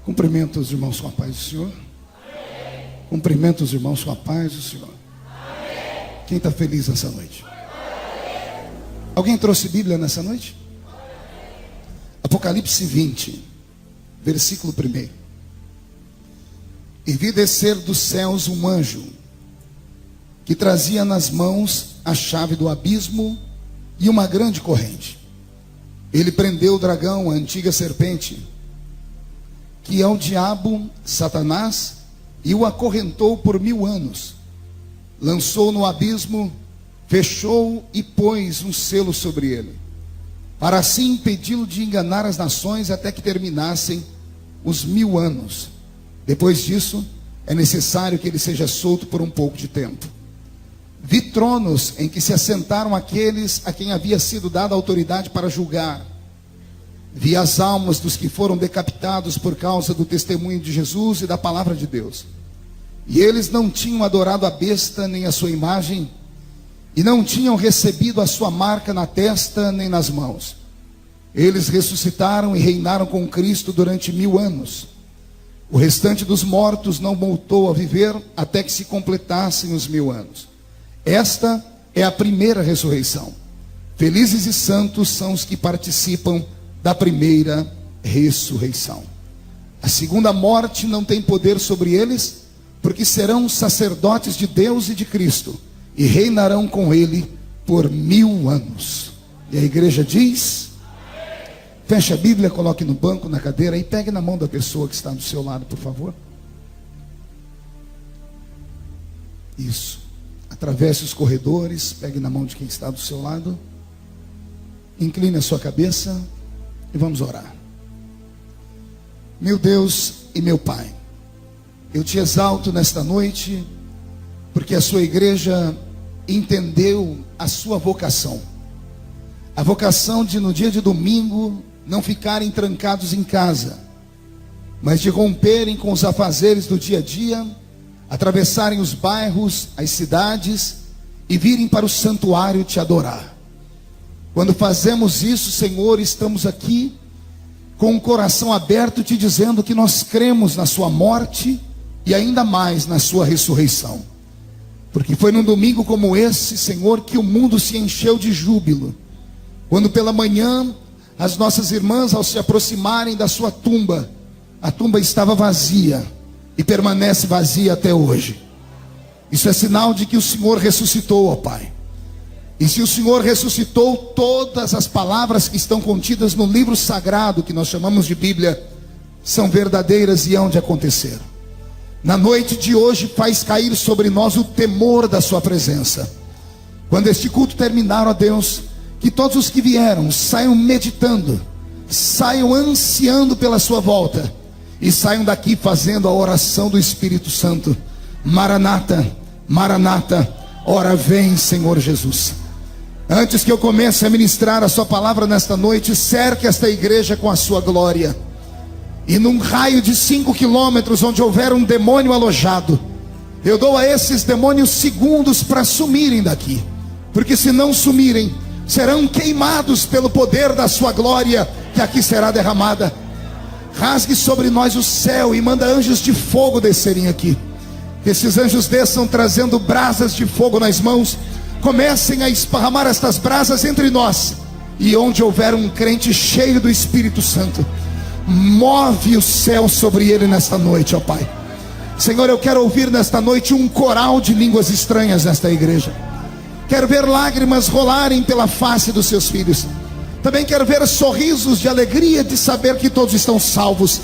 Cumprimento os irmãos com a paz do Senhor. Amém. Cumprimento os irmãos com a paz do Senhor. Amém. Quem está feliz nessa noite? Amém. Alguém trouxe Bíblia nessa noite? Amém. Apocalipse 20, versículo 1. E vi descer dos céus um anjo, que trazia nas mãos a chave do abismo e uma grande corrente. Ele prendeu o dragão, a antiga serpente, que é o diabo, Satanás, e o acorrentou por 1000 anos. Lançou no abismo, fechou e pôs um selo sobre ele, para assim impedi-lo de enganar as nações até que terminassem os 1000 anos. Depois disso, é necessário que ele seja solto por um pouco de tempo. Vi tronos em que se assentaram aqueles a quem havia sido dada autoridade para julgar. Vi as almas dos que foram decapitados por causa do testemunho de Jesus e da palavra de Deus. E eles não tinham adorado a besta nem a sua imagem, e não tinham recebido a sua marca na testa nem nas mãos. Eles ressuscitaram e reinaram com Cristo durante 1000 anos. O restante dos mortos não voltou a viver até que se completassem os 1000 anos. Esta é a primeira ressurreição. Felizes e santos são os que participam da primeira ressurreição. A segunda morte não tem poder sobre eles, porque serão sacerdotes de Deus e de Cristo, e reinarão com ele por 1000 anos. E a igreja diz: feche a Bíblia, coloque no banco, na cadeira, e pegue na mão da pessoa que está do seu lado, por favor. Isso. Atravesse os corredores, pegue na mão de quem está do seu lado. Incline a sua cabeça e vamos orar. Meu Deus e meu Pai, eu te exalto nesta noite, porque a sua igreja entendeu a sua vocação. A vocação de, no dia de domingo, não ficarem trancados em casa, mas de romperem com os afazeres do dia a dia, atravessarem os bairros, as cidades, e virem para o santuário te adorar. Quando fazemos isso, Senhor, estamos aqui com o coração aberto, te dizendo que nós cremos na sua morte e ainda mais na sua ressurreição. Porque foi num domingo como esse, Senhor, que o mundo se encheu de júbilo. Quando pela manhã, as nossas irmãs, ao se aproximarem da sua tumba, a tumba estava vazia e permanece vazia até hoje. Isso é sinal de que o Senhor ressuscitou, ó Pai. E se o Senhor ressuscitou, todas as palavras que estão contidas no livro sagrado, que nós chamamos de Bíblia, são verdadeiras e hão de acontecer. Na noite de hoje, faz cair sobre nós o temor da sua presença. Quando este culto terminar, ó Deus, que todos os que vieram saiam meditando, saiam ansiando pela sua volta, e saiam daqui fazendo a oração do Espírito Santo: Maranata, Maranata, ora vem, Senhor Jesus. Antes que eu comece a ministrar a sua palavra nesta noite, cerque esta igreja com a sua glória, e num raio de 5 quilômetros onde houver um demônio alojado, eu dou a esses demônios segundos para sumirem daqui, porque se não sumirem, serão queimados pelo poder da sua glória, que aqui será derramada. Rasgue sobre nós o céu e manda anjos de fogo descerem aqui. Que esses anjos desçam trazendo brasas de fogo nas mãos, comecem a esparramar estas brasas entre nós, e onde houver um crente cheio do Espírito Santo, move o céu sobre ele nesta noite, ó Pai. Senhor, eu quero ouvir nesta noite um coral de línguas estranhas nesta igreja. Quero ver lágrimas rolarem pela face dos seus filhos. Também quero ver sorrisos de alegria de saber que todos estão salvos.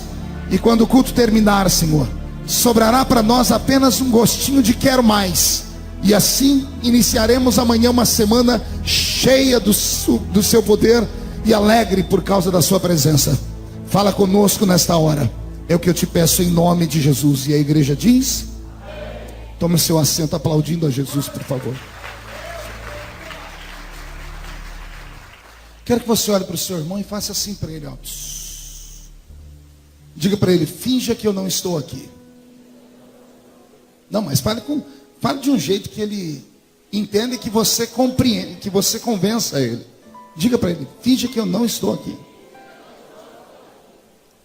E quando o culto terminar, Senhor, sobrará para nós apenas um gostinho de quero mais. E assim iniciaremos amanhã uma semana cheia do seu poder e alegre por causa da sua presença. Fala conosco nesta hora, é o que eu te peço em nome de Jesus. E a igreja diz: tome o seu assento aplaudindo a Jesus, por favor. Quero que você olhe para o seu irmão e faça assim para ele, ó. Diga para ele: finja que eu não estou aqui. Não, mas fale de um jeito que ele entenda e que você compreende, que você convença ele. Diga para ele: finja que eu não estou aqui.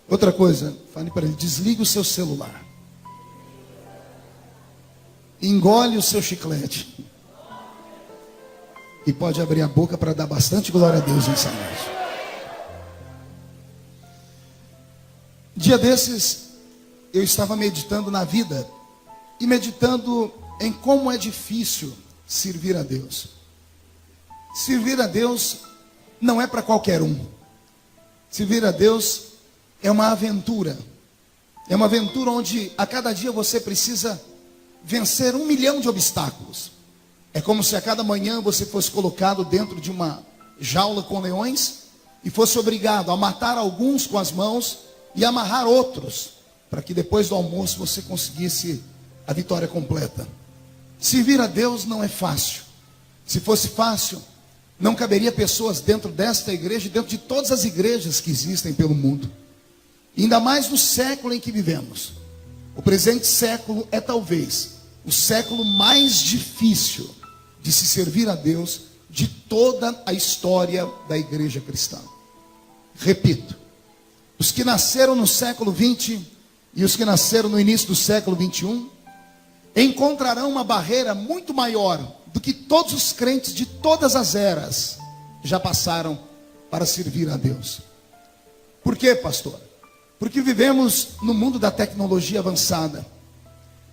Outra coisa, fale para ele, desliga o seu celular. Engole o seu chiclete. E pode abrir a boca para dar bastante glória a Deus nessa noite. Dia desses, eu estava meditando na vida. E meditando em como é difícil servir a Deus. Servir a Deus não é para qualquer um. Servir a Deus é uma aventura. É uma aventura onde a cada dia você precisa vencer 1 milhão de obstáculos. É como se a cada manhã você fosse colocado dentro de uma jaula com leões e fosse obrigado a matar alguns com as mãos e amarrar outros, para que depois do almoço você conseguisse a vitória completa. Servir a Deus não é fácil. Se fosse fácil, não caberia pessoas dentro desta igreja e dentro de todas as igrejas que existem pelo mundo. Ainda mais no século em que vivemos. O presente século é talvez o século mais difícil de se servir a Deus de toda a história da igreja cristã. Repito, os que nasceram no século 20 e os que nasceram no início do século 21 encontrarão uma barreira muito maior do que todos os crentes de todas as eras já passaram para servir a Deus. Por quê, pastor? Porque vivemos no mundo da tecnologia avançada.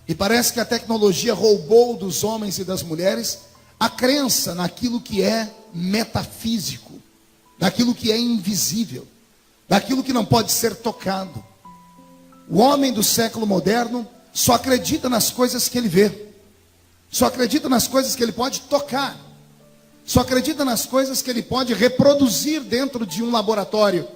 E parece que a tecnologia roubou dos homens e das mulheres a crença naquilo que é metafísico, naquilo que é invisível, naquilo que não pode ser tocado. O homem do século moderno só acredita nas coisas que ele vê, só acredita nas coisas que ele pode tocar, só acredita nas coisas que ele pode reproduzir dentro de um laboratório,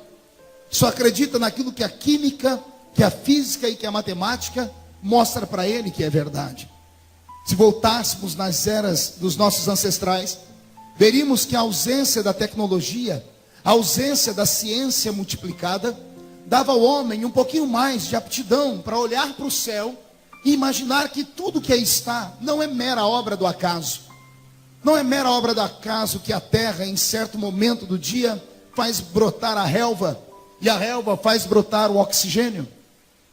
só acredita naquilo que a química, que a física e que a matemática mostra para ele que é verdade. Se voltássemos nas eras dos nossos ancestrais, veríamos que a ausência da tecnologia, a ausência da ciência multiplicada, dava ao homem um pouquinho mais de aptidão para olhar para o céu e imaginar que tudo que aí está não é mera obra do acaso. Não é mera obra do acaso que a terra, em certo momento do dia, faz brotar a relva, e a relva faz brotar o oxigênio.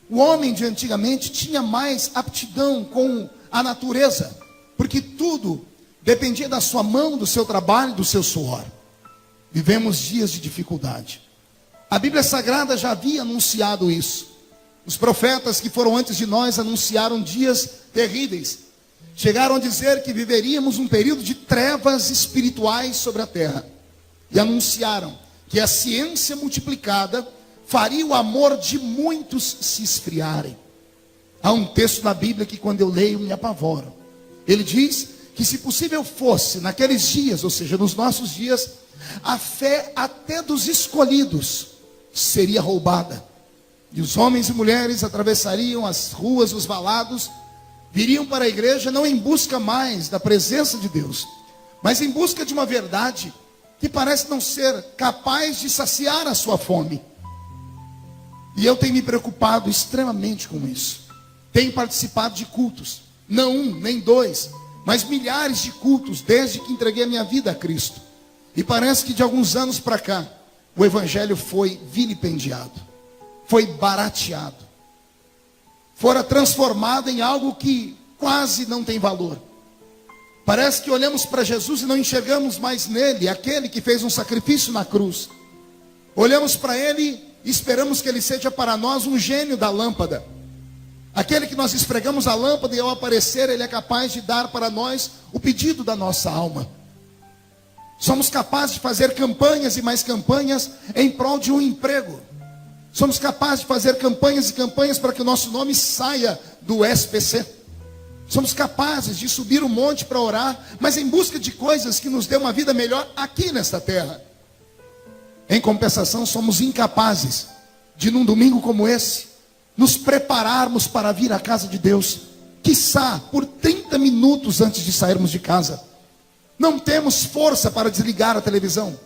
O homem de antigamente tinha mais aptidão com a natureza, porque tudo dependia da sua mão, do seu trabalho, do seu suor. Vivemos dias de dificuldade. A Bíblia Sagrada já havia anunciado isso. Os profetas que foram antes de nós anunciaram dias terríveis. Chegaram a dizer que viveríamos um período de trevas espirituais sobre a terra. E anunciaram que a ciência multiplicada faria o amor de muitos se esfriarem. Há um texto na Bíblia que quando eu leio me apavoro. Ele diz que se possível fosse naqueles dias, ou seja, nos nossos dias, a fé até dos escolhidos seria roubada. E os homens e mulheres atravessariam as ruas, os valados, viriam para a igreja não em busca mais da presença de Deus, mas em busca de uma verdade que parece não ser capaz de saciar a sua fome. E eu tenho me preocupado extremamente com isso. Tenho participado de cultos, não um, nem dois, mas milhares de cultos desde que entreguei a minha vida a Cristo. E parece que de alguns anos para cá, o evangelho foi vilipendiado, foi barateado, fora transformado em algo que quase não tem valor. Parece que olhamos para Jesus e não enxergamos mais nele, aquele que fez um sacrifício na cruz. Olhamos para ele e esperamos que ele seja para nós um gênio da lâmpada. Aquele que nós esfregamos a lâmpada e ao aparecer ele é capaz de dar para nós o pedido da nossa alma. Somos capazes de fazer campanhas e mais campanhas em prol de um emprego. Somos capazes de fazer campanhas e campanhas para que o nosso nome saia do SPC. Somos capazes de subir um monte para orar, mas em busca de coisas que nos dê uma vida melhor aqui nesta terra. Em compensação, somos incapazes de, num domingo como esse, nos prepararmos para vir à casa de Deus, quiçá por 30 minutos antes de sairmos de casa. Não temos força para desligar a televisão.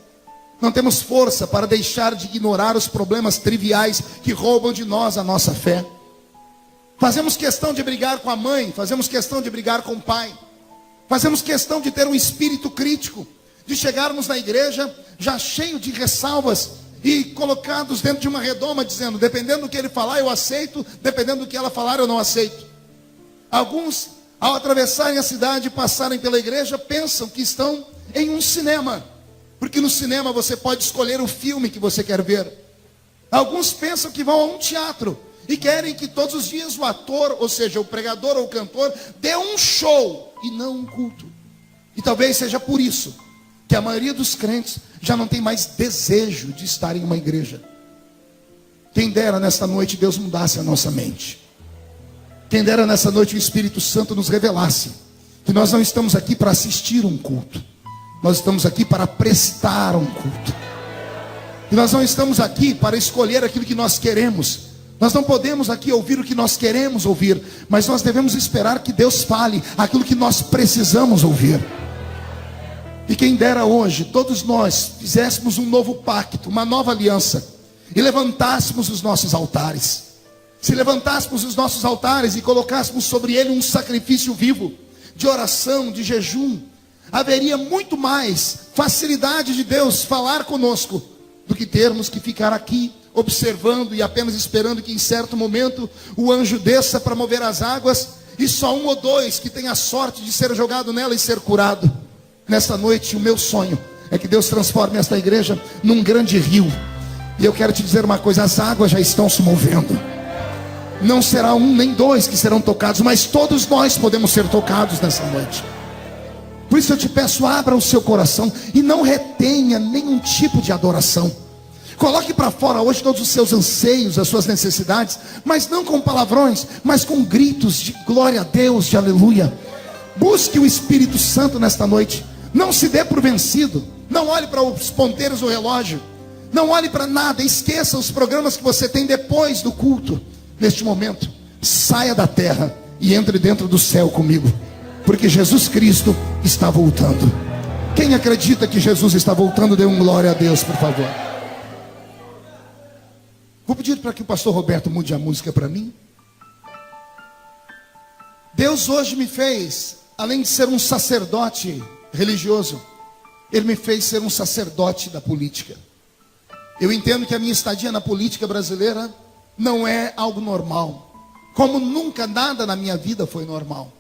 Não temos força para deixar de ignorar os problemas triviais que roubam de nós a nossa fé. Fazemos questão de brigar com a mãe, fazemos questão de brigar com o pai. Fazemos questão de ter um espírito crítico, de chegarmos na igreja já cheio de ressalvas e colocados dentro de uma redoma, dizendo: dependendo do que ele falar eu aceito, dependendo do que ela falar eu não aceito. Alguns, ao atravessarem a cidade e passarem pela igreja, pensam que estão em um cinema, porque no cinema você pode escolher o filme que você quer ver. Alguns pensam que vão a um teatro e querem que todos os dias o ator, ou seja, o pregador ou o cantor, dê um show e não um culto. E talvez seja por isso que a maioria dos crentes já não tem mais desejo de estar em uma igreja. Quem dera nesta noite Deus mudasse a nossa mente. Quem dera nessa noite o Espírito Santo nos revelasse que nós não estamos aqui para assistir um culto, nós estamos aqui para prestar um culto. E nós não estamos aqui para escolher aquilo que nós queremos. Nós não podemos aqui ouvir o que nós queremos ouvir, mas nós devemos esperar que Deus fale aquilo que nós precisamos ouvir. E quem dera hoje todos nós fizéssemos um novo pacto, uma nova aliança, e levantássemos os nossos altares. Se levantássemos os nossos altares e colocássemos sobre ele um sacrifício vivo, de oração, de jejum, haveria muito mais facilidade de Deus falar conosco, do que termos que ficar aqui observando e apenas esperando que em certo momento o anjo desça para mover as águas, e só um ou dois que tem a sorte de ser jogado nela e ser curado. Nesta noite o meu sonho é que Deus transforme esta igreja num grande rio. E eu quero te dizer uma coisa: as águas já estão se movendo. Não será um nem dois que serão tocados, mas todos nós podemos ser tocados nessa noite. Por isso eu te peço, abra o seu coração e não retenha nenhum tipo de adoração. Coloque para fora hoje todos os seus anseios, as suas necessidades, mas não com palavrões, mas com gritos de glória a Deus, de aleluia. Busque o Espírito Santo nesta noite. Não se dê por vencido. Não olhe para os ponteiros do relógio. Não olhe para nada. Esqueça os programas que você tem depois do culto. Neste momento, saia da terra e entre dentro do céu comigo, porque Jesus Cristo está voltando. Quem acredita que Jesus está voltando, dê um glória a Deus, por favor. Vou pedir para que o pastor Roberto mude a música para mim. Deus hoje me fez, além de ser um sacerdote religioso, Ele me fez ser um sacerdote da política. Eu entendo que a minha estadia na política brasileira não é algo normal, como nunca nada na minha vida foi normal.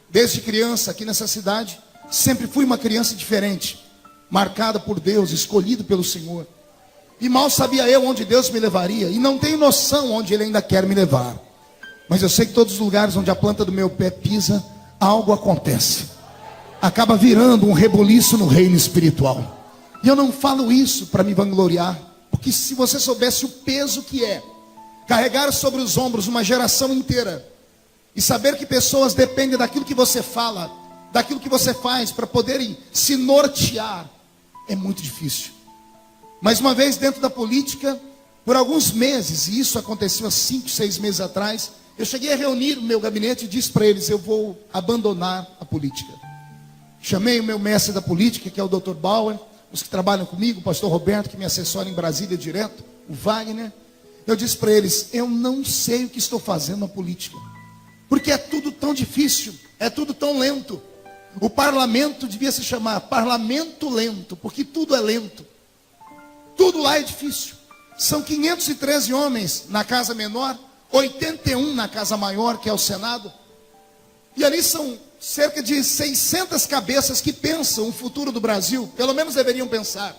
Desde criança, aqui nessa cidade, sempre fui uma criança diferente, marcada por Deus, escolhido pelo Senhor. E mal sabia eu onde Deus me levaria, e não tenho noção onde Ele ainda quer me levar. Mas eu sei que todos os lugares onde a planta do meu pé pisa, algo acontece. Acaba virando um reboliço no reino espiritual. E eu não falo isso para me vangloriar, porque se você soubesse o peso que é carregar sobre os ombros uma geração inteira, e saber que pessoas dependem daquilo que você fala, daquilo que você faz, para poderem se nortear, é muito difícil. Mas uma vez dentro da política, por alguns meses, e isso aconteceu há 5, 6 meses atrás, eu cheguei a reunir o meu gabinete e disse para eles: eu vou abandonar a política. Chamei o meu mestre da política, que é o Dr. Bauer, os que trabalham comigo, o pastor Roberto, que me assessora em Brasília direto, o Wagner. Eu disse para eles: eu não sei o que estou fazendo na política, porque é tudo tão difícil, é tudo tão lento. O parlamento devia se chamar parlamento lento, porque tudo é lento. Tudo lá é difícil. São 513 homens na casa menor, 81 na casa maior, que é o Senado. E ali são cerca de 600 cabeças que pensam o futuro do Brasil, pelo menos deveriam pensar.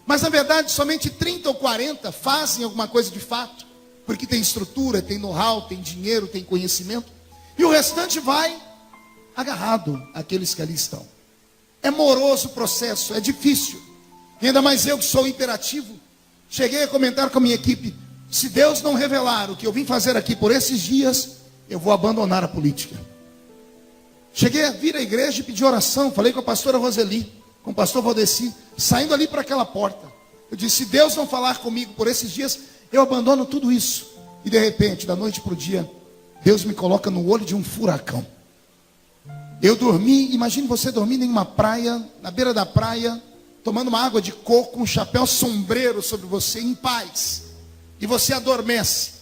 Mas na verdade somente 30 ou 40 fazem alguma coisa de fato, porque tem estrutura, tem know-how, tem dinheiro, tem conhecimento. E o restante vai agarrado àqueles que ali estão. É moroso o processo, é difícil. E ainda mais eu que sou imperativo, cheguei a comentar com a minha equipe: se Deus não revelar o que eu vim fazer aqui por esses dias, eu vou abandonar a política. Cheguei a vir à igreja e pedir oração. Falei com a pastora Roseli, com o pastor Valdeci, saindo ali para aquela porta. Eu disse: se Deus não falar comigo por esses dias, eu abandono tudo isso. E de repente, da noite para o dia, Deus me coloca no olho de um furacão. Eu dormi, imagine você dormindo em uma praia, na beira da praia, tomando uma água de coco, um chapéu sombreiro sobre você, em paz. E você adormece.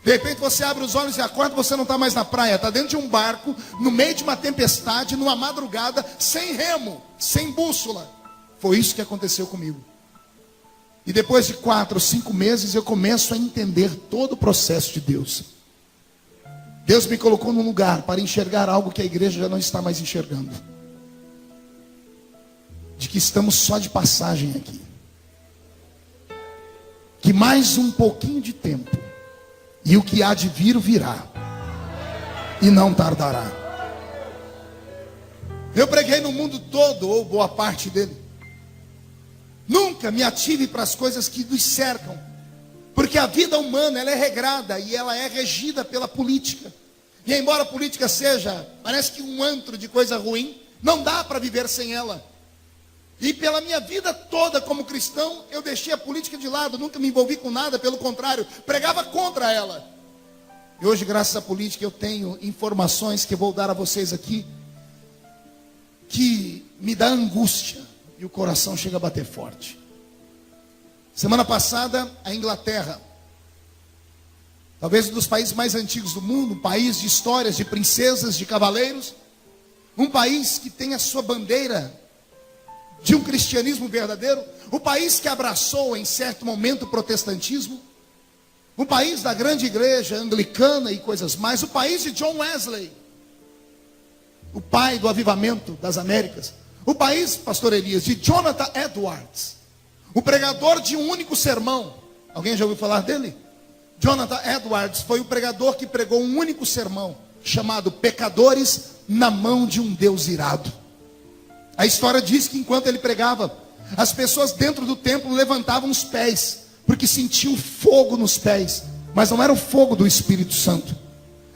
De repente você abre os olhos e acorda, você não está mais na praia, está dentro de um barco, no meio de uma tempestade, numa madrugada, sem remo, sem bússola. Foi isso que aconteceu comigo. E depois de 4, 5 meses eu começo a entender todo o processo de Deus. Deus me colocou num lugar para enxergar algo que a igreja já não está mais enxergando. De que estamos só de passagem aqui. Que mais um pouquinho de tempo, e o que há de vir, virá. E não tardará. Eu preguei no mundo todo, ou boa parte dele. Nunca me ative para as coisas que nos cercam. Porque a vida humana, ela é regrada e ela é regida pela política. E embora a política seja, parece que um antro de coisa ruim, não dá para viver sem ela. E pela minha vida toda como cristão, eu deixei a política de lado, nunca me envolvi com nada, pelo contrário, pregava contra ela. E hoje, graças à política, eu tenho informações que eu vou dar a vocês aqui, que me dá angústia, e o coração chega a bater forte. Semana passada, a Inglaterra, talvez um dos países mais antigos do mundo, um país de histórias, de princesas, de cavaleiros, um país que tem a sua bandeira de um cristianismo verdadeiro, o país que abraçou em certo momento o protestantismo, o país da grande igreja anglicana e coisas mais, o país de John Wesley, o pai do avivamento das Américas, o país, pastor Elias, de Jonathan Edwards, o pregador de um único sermão. Alguém já ouviu falar dele? Jonathan Edwards foi o pregador que pregou um único sermão, chamado Pecadores na Mão de um Deus Irado. A história diz que enquanto ele pregava, as pessoas dentro do templo levantavam os pés, porque sentiam fogo nos pés, mas não era o fogo do Espírito Santo.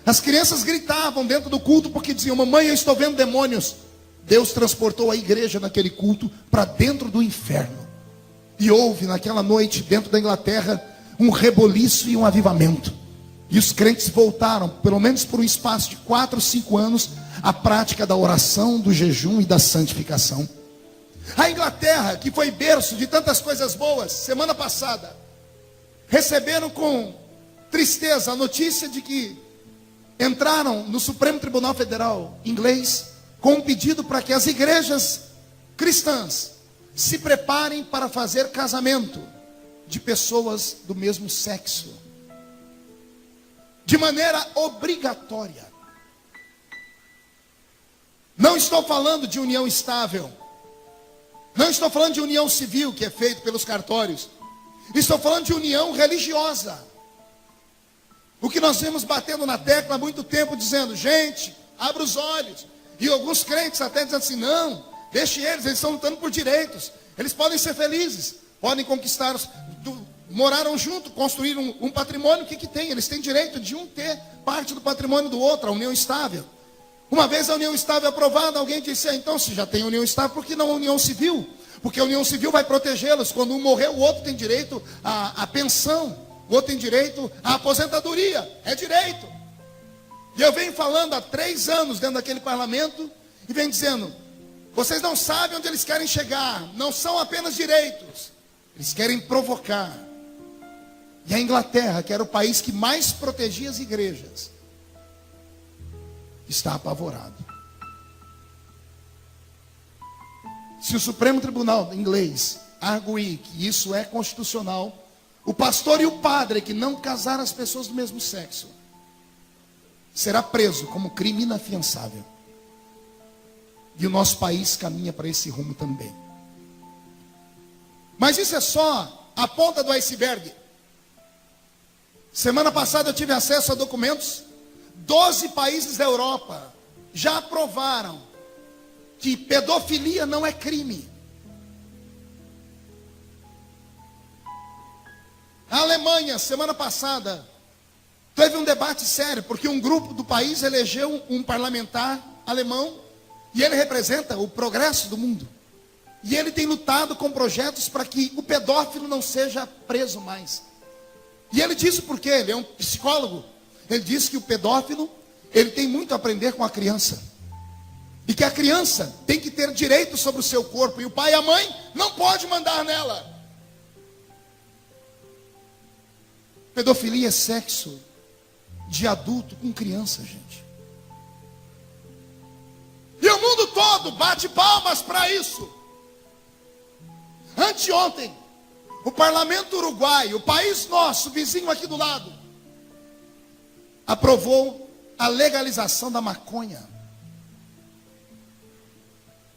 As crianças gritavam dentro do culto porque diziam: mamãe, eu estou vendo demônios. Deus transportou a igreja naquele culto para dentro do inferno. E houve naquela noite, dentro da Inglaterra, um reboliço e um avivamento. E os crentes voltaram, pelo menos por um espaço de 4 ou 5 anos, à prática da oração, do jejum e da santificação. A Inglaterra, que foi berço de tantas coisas boas, semana passada, receberam com tristeza a notícia de que entraram no Supremo Tribunal Federal inglês com um pedido para que as igrejas cristãs se preparem para fazer casamento de pessoas do mesmo sexo, de maneira obrigatória. Não estou falando de união estável, não estou falando de união civil, que é feito pelos cartórios. Estou falando de união religiosa. O que nós vemos batendo na tecla há muito tempo, dizendo: gente, abra os olhos. E alguns crentes até dizem assim: não, deixe eles estão lutando por direitos. Eles podem ser felizes, podem conquistar, moraram junto, construíram um patrimônio. O que tem? Eles têm direito de um ter parte do patrimônio do outro, a união estável. Uma vez a união estável aprovada, alguém disse: então se já tem união estável, por que não a união civil? Porque a união civil vai protegê-los. Quando um morrer, o outro tem direito à pensão, o outro tem direito à aposentadoria, é direito. E eu venho falando há 3 anos dentro daquele parlamento, e venho dizendo: vocês não sabem onde eles querem chegar, não são apenas direitos, eles querem provocar. E a Inglaterra, que era o país que mais protegia as igrejas, está apavorado. Se o Supremo Tribunal inglês arguir que isso é constitucional, o pastor e o padre que não casar as pessoas do mesmo sexo será preso como crime inafiançável. E o nosso país caminha para esse rumo também. Mas isso é só a ponta do iceberg. Semana passada eu tive acesso a documentos. 12 países da Europa já aprovaram que pedofilia não é crime. A Alemanha, semana passada, teve um debate sério, porque um grupo do país elegeu um parlamentar alemão, e ele representa o progresso do mundo. E ele tem lutado com projetos para que o pedófilo não seja preso mais. E ele disse por quê? Ele é um psicólogo. Ele disse que o pedófilo, ele tem muito a aprender com a criança. E que a criança tem que ter direito sobre o seu corpo. E o pai e a mãe não pode mandar nela. Pedofilia é sexo de adulto com criança, gente. E o mundo todo bate palmas para isso. Anteontem, O parlamento uruguaio, o país nosso, vizinho aqui do lado, aprovou a legalização da maconha.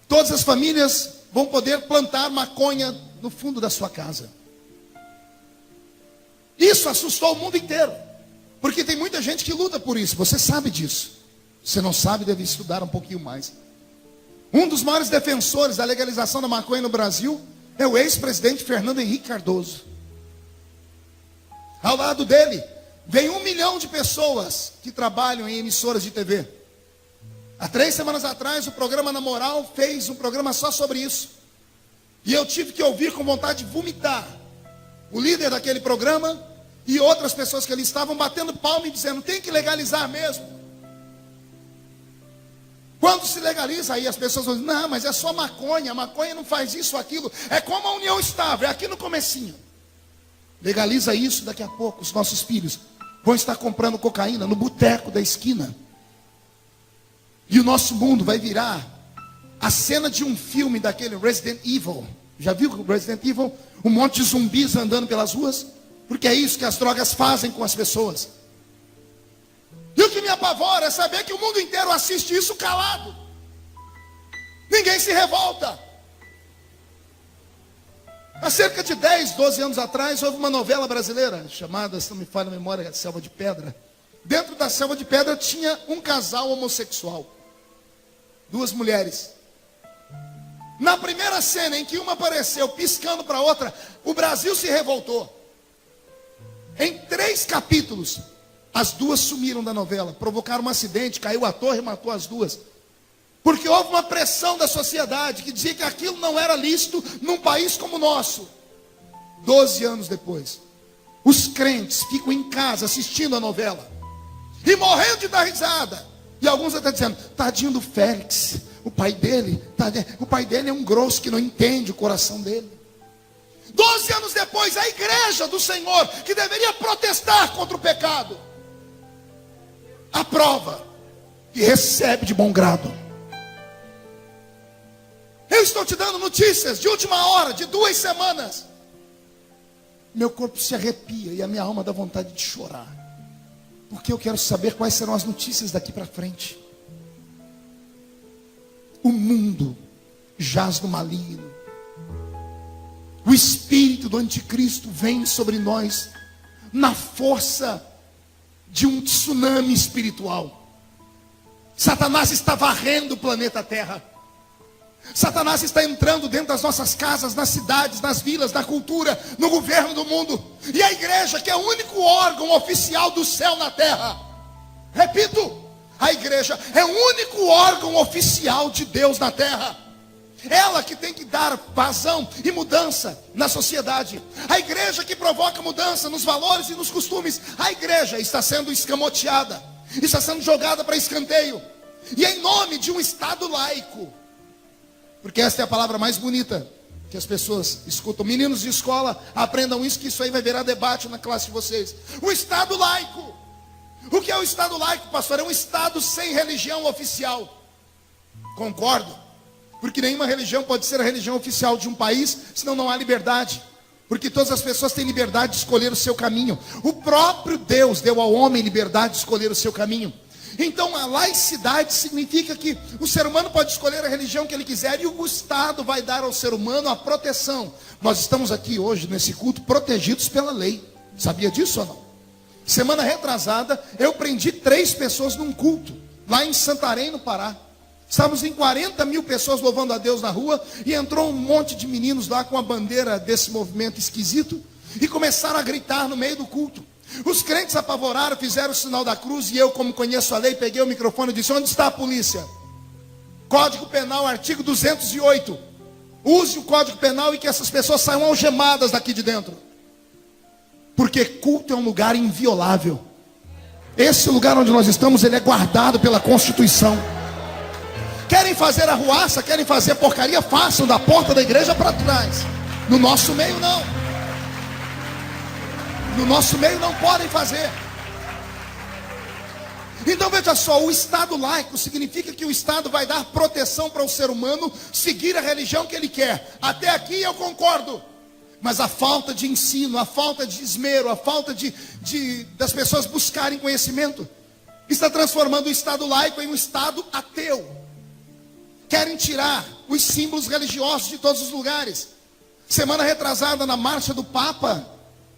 Todas as famílias vão poder plantar maconha no fundo da sua casa. Isso assustou o mundo inteiro, porque tem muita gente que luta por isso. Você sabe disso. Se não sabe, deve estudar um pouquinho mais. Um dos maiores defensores da legalização da maconha no Brasil é o ex-presidente Fernando Henrique Cardoso. Ao lado dele, vem 1 milhão de pessoas que trabalham em emissoras de TV. Há 3 semanas atrás, o programa Na Moral fez um programa só sobre isso. E eu tive que ouvir com vontade de vomitar o líder daquele programa e outras pessoas que ali estavam batendo palma e dizendo: tem que legalizar mesmo. Quando se legaliza, aí as pessoas vão dizer: não, mas é só maconha, a maconha não faz isso, aquilo. É como a união estável, é aqui no comecinho. Legaliza isso, daqui a pouco os nossos filhos vão estar comprando cocaína no boteco da esquina. E o nosso mundo vai virar a cena de um filme daquele Resident Evil. Já viu o Resident Evil? Um monte de zumbis andando pelas ruas. Porque é isso que as drogas fazem com as pessoas. E o que me apavora é saber que o mundo inteiro assiste isso calado. Ninguém se revolta. Há cerca de 10, 12 anos atrás, houve uma novela brasileira chamada, se não me falha a memória, Selva de Pedra. Dentro da Selva de Pedra tinha um casal homossexual. 2 mulheres. Na primeira cena em que uma apareceu piscando para a outra, o Brasil se revoltou. Em 3 capítulos, as 2 sumiram da novela, provocaram um acidente, caiu a torre e matou as 2. Porque houve uma pressão da sociedade que dizia que aquilo não era lícito num país como o nosso. 12 anos depois, os crentes ficam em casa assistindo a novela e morrendo de dar risada. E alguns até dizendo: tadinho do Félix, o pai dele é um grosso que não entende o coração dele. 12 anos depois, a igreja do Senhor, que deveria protestar contra o pecado, aprova e recebe de bom grado. Eu estou te dando notícias de última hora, de 2 semanas. Meu corpo se arrepia e a minha alma dá vontade de chorar. Porque eu quero saber quais serão as notícias daqui para frente. O mundo jaz no maligno. O espírito do anticristo vem sobre nós na força de um tsunami espiritual. Satanás está varrendo o planeta Terra. Satanás está entrando dentro das nossas casas, nas cidades, nas vilas, na cultura, no governo do mundo. E a igreja, que é o único órgão oficial do céu na terra. Repito, a igreja é o único órgão oficial de Deus na terra. Ela que tem que dar vazão e mudança na sociedade. A igreja que provoca mudança nos valores e nos costumes. A igreja está sendo escamoteada, está sendo jogada para escanteio. E em nome de um Estado laico, porque esta é a palavra mais bonita que as pessoas escutam. Meninos de escola, aprendam isso, que isso aí vai virar debate na classe de vocês. O Estado laico. O que é o Estado laico, pastor? É um Estado sem religião oficial. Concordo. Porque nenhuma religião pode ser a religião oficial de um país, senão não há liberdade. Porque todas as pessoas têm liberdade de escolher o seu caminho. O próprio Deus deu ao homem liberdade de escolher o seu caminho. Então a laicidade significa que o ser humano pode escolher a religião que ele quiser e o Estado vai dar ao ser humano a proteção. Nós estamos aqui hoje nesse culto protegidos pela lei. Sabia disso ou não? Semana retrasada eu prendi 3 pessoas num culto lá em Santarém, no Pará. Estávamos em 40 mil pessoas louvando a Deus na rua e entrou um monte de meninos lá com a bandeira desse movimento esquisito e começaram a gritar no meio do culto. Os crentes apavoraram, fizeram o sinal da cruz e eu, como conheço a lei, peguei o microfone e disse: onde está a polícia? Código Penal, artigo 208. Use o Código Penal e que essas pessoas saiam algemadas daqui de dentro. Porque culto é um lugar inviolável. Esse lugar onde nós estamos, ele é guardado pela Constituição. Querem fazer arruaça, querem fazer porcaria, façam da porta da igreja para trás. No nosso meio não. No nosso meio não podem fazer. Então veja só, o Estado laico significa que o Estado vai dar proteção para o ser humano seguir a religião que ele quer. Até aqui eu concordo. Mas a falta de ensino, a falta de esmero, a falta das pessoas buscarem conhecimento, está transformando o Estado laico em um Estado ateu. Querem tirar os símbolos religiosos de todos os lugares. Semana retrasada, na marcha do Papa,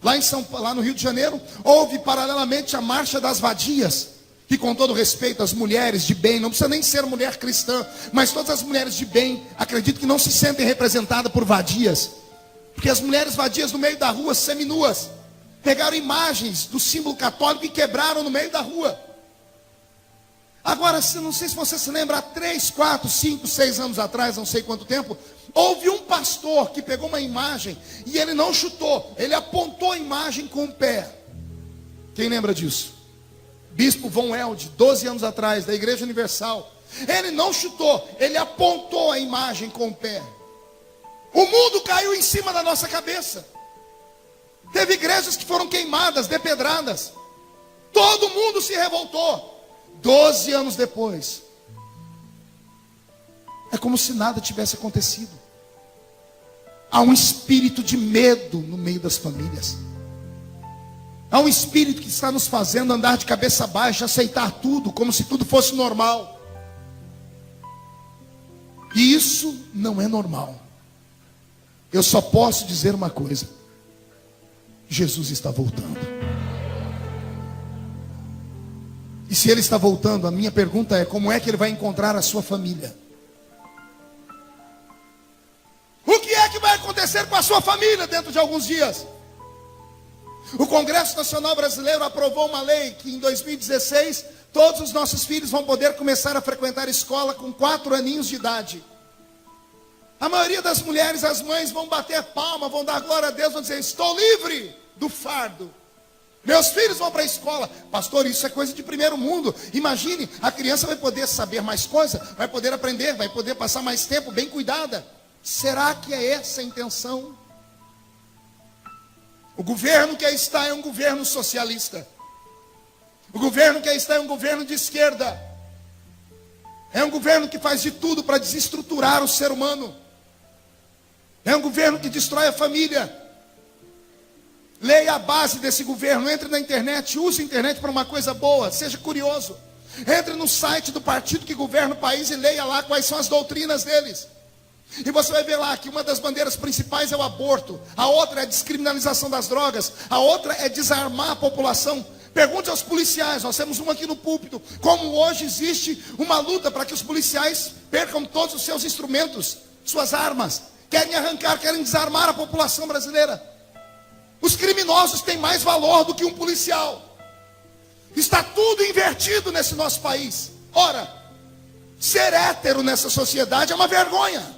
lá no Rio de Janeiro, houve paralelamente a marcha das vadias, que, com todo respeito às mulheres de bem, não precisa nem ser mulher cristã, mas todas as mulheres de bem, acredito que não se sentem representadas por vadias, porque as mulheres vadias no meio da rua, seminuas, pegaram imagens do símbolo católico e quebraram no meio da rua. Agora, não sei se você se lembra, há 3, 4, 5, 6 anos atrás, não sei quanto tempo, houve um pastor que pegou uma imagem e ele não chutou, ele apontou a imagem com o pé. Quem lembra disso? Bispo Von Elde, 12 anos atrás, da Igreja Universal. Ele não chutou, ele apontou a imagem com o pé. O mundo caiu em cima da nossa cabeça. Teve igrejas que foram queimadas, depedradas. Todo mundo se revoltou. 12 anos depois, é como se nada tivesse acontecido. Há um espírito de medo no meio das famílias. Há um espírito que está nos fazendo andar de cabeça baixa, aceitar tudo como se tudo fosse normal. E isso não é normal. Eu só posso dizer uma coisa: Jesus está voltando. E se Ele está voltando, a minha pergunta é: como é que Ele vai encontrar a sua família? O que é que vai acontecer com a sua família dentro de alguns dias? O Congresso Nacional Brasileiro aprovou uma lei que em 2016 todos os nossos filhos vão poder começar a frequentar a escola com 4 aninhos de idade. A maioria das mulheres, as mães, vão bater palma, vão dar glória a Deus, vão dizer: estou livre do fardo. Meus filhos vão para a escola. Pastor, isso é coisa de primeiro mundo. Imagine, a criança vai poder saber mais coisas, vai poder aprender, vai poder passar mais tempo bem cuidada. Será que é essa a intenção? O governo que aí está é um governo socialista. O governo que aí está é um governo de esquerda. É um governo que faz de tudo para desestruturar o ser humano. É um governo que destrói a família. Leia a base desse governo, entre na internet, use a internet para uma coisa boa, seja curioso. Entre no site do partido que governa o país e leia lá quais são as doutrinas deles. E você vai ver lá que uma das bandeiras principais é o aborto, a outra é a descriminalização das drogas, a outra é desarmar a população. Pergunte aos policiais, nós temos uma aqui no púlpito, como hoje existe uma luta para que os policiais percam todos os seus instrumentos, suas armas, querem arrancar, querem desarmar a população brasileira. Os criminosos têm mais valor do que um policial. Está tudo invertido nesse nosso país. Ora, ser hétero nessa sociedade é uma vergonha.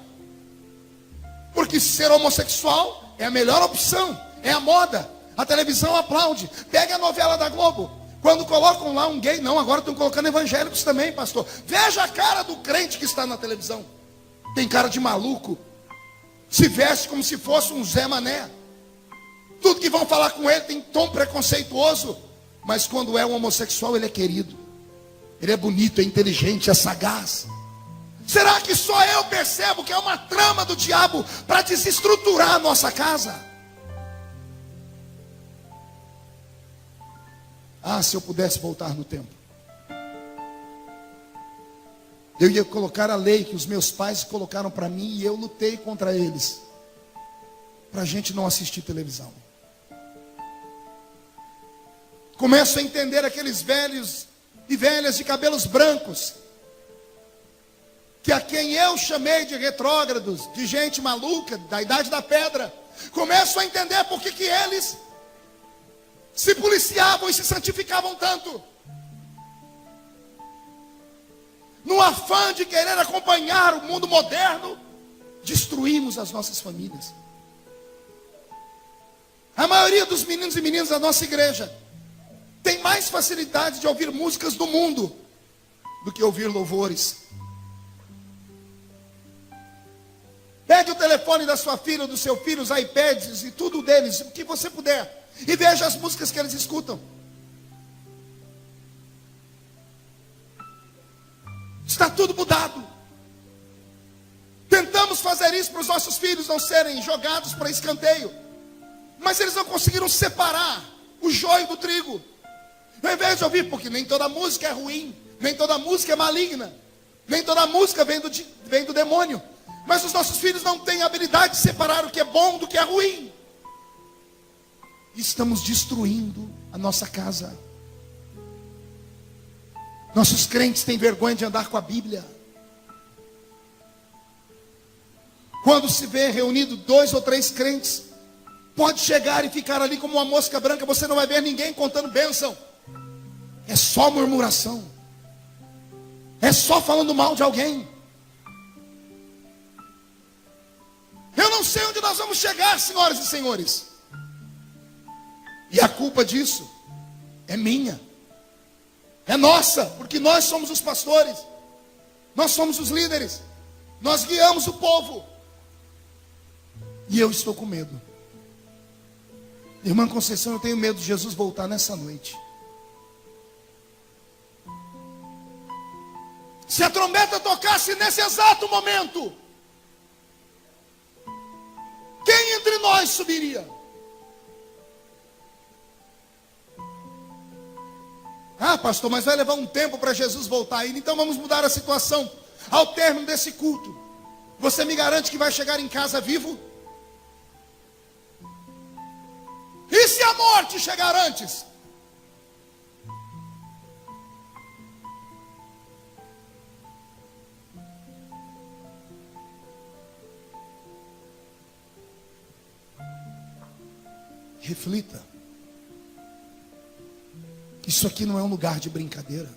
Porque ser homossexual é a melhor opção, é a moda. A televisão aplaude. Pegue a novela da Globo. Quando colocam lá um gay, não, agora estão colocando evangélicos também, pastor. Veja a cara do crente que está na televisão. Tem cara de maluco. Se veste como se fosse um Zé Mané. Tudo que vão falar com ele tem tom preconceituoso. Mas quando é um homossexual, ele é querido. Ele é bonito, é inteligente, é sagaz. Será que só eu percebo que é uma trama do diabo para desestruturar a nossa casa? Ah, se eu pudesse voltar no tempo, eu ia colocar a lei que os meus pais colocaram para mim e eu lutei contra eles, para a gente não assistir televisão. Começo a entender aqueles velhos e velhas de cabelos brancos, que a quem eu chamei de retrógrados, de gente maluca, da idade da pedra, começo a entender por que eles se policiavam e se santificavam tanto. No afã de querer acompanhar o mundo moderno, destruímos as nossas famílias. A maioria dos meninos e meninas da nossa igreja tem mais facilidade de ouvir músicas do mundo do que ouvir louvores. Pegue o telefone da sua filha ou do seu filho, os iPads e tudo deles, o que você puder, e veja as músicas que eles escutam. Está tudo mudado. Tentamos fazer isso para os nossos filhos não serem jogados para escanteio. mas eles não conseguiram separar o joio do trigo. Ao invés de ouvir, porque nem toda música é ruim, nem toda música é maligna, nem toda música vem do demônio. Mas os nossos filhos não têm a habilidade de separar o que é bom do que é ruim. Estamos destruindo a nossa casa. Nossos crentes têm vergonha de andar com a Bíblia. Quando se vê reunido 2 ou 3 crentes, pode chegar e ficar ali como uma mosca branca. Você não vai ver ninguém contando bênção. É só murmuração. É só falando mal de alguém. Eu não sei onde nós vamos chegar, senhoras e senhores. E a culpa disso é minha. É nossa, porque nós somos os pastores. Nós somos os líderes. Nós guiamos o povo. E eu estou com medo. Irmã Conceição, eu tenho medo de Jesus voltar nessa noite. Se a trombeta tocasse nesse exato momento, quem entre nós subiria? Ah, pastor, mas vai levar um tempo para Jesus voltar ainda. Então vamos mudar a situação. Ao término desse culto, você me garante que vai chegar em casa vivo? E se a morte chegar antes? Reflita. Isso aqui não é um lugar de brincadeira.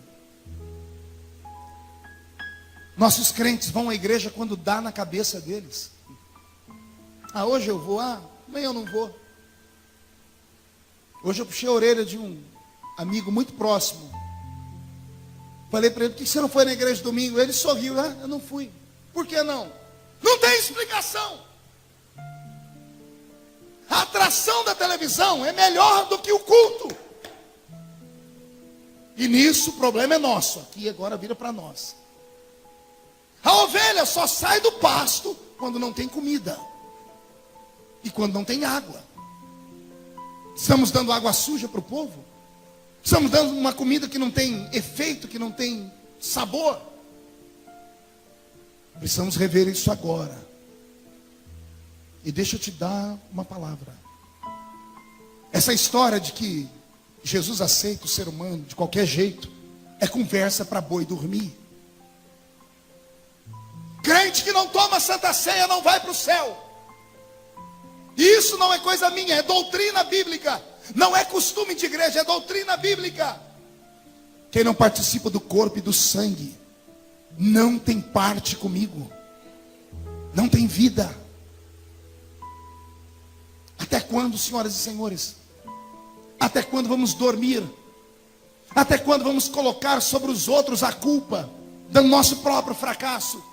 Nossos crentes vão à igreja quando dá na cabeça deles. Ah, hoje eu vou, amanhã eu não vou. Hoje eu puxei a orelha de um amigo muito próximo. Falei para ele, por que você não foi na igreja domingo? Ele sorriu, eu não fui. Por que não? Não tem explicação. A atração da televisão é melhor do que o culto. E nisso o problema é nosso. Aqui agora vira para nós. A ovelha só sai do pasto quando não tem comida. E quando não tem água. Estamos dando água suja para o povo? Estamos dando uma comida que não tem efeito, que não tem sabor? Precisamos rever isso agora. E deixa eu te dar uma palavra. Essa história de que Jesus aceita o ser humano de qualquer jeito é conversa para boi dormir. Crente que não toma Santa Ceia não vai para o céu. Isso não é coisa minha, é doutrina bíblica. Não é costume de igreja, é doutrina bíblica. Quem não participa do corpo e do sangue não tem parte comigo. Não tem vida. Até quando, senhoras e senhores? Até quando vamos dormir? Até quando vamos colocar sobre os outros a culpa do nosso próprio fracasso?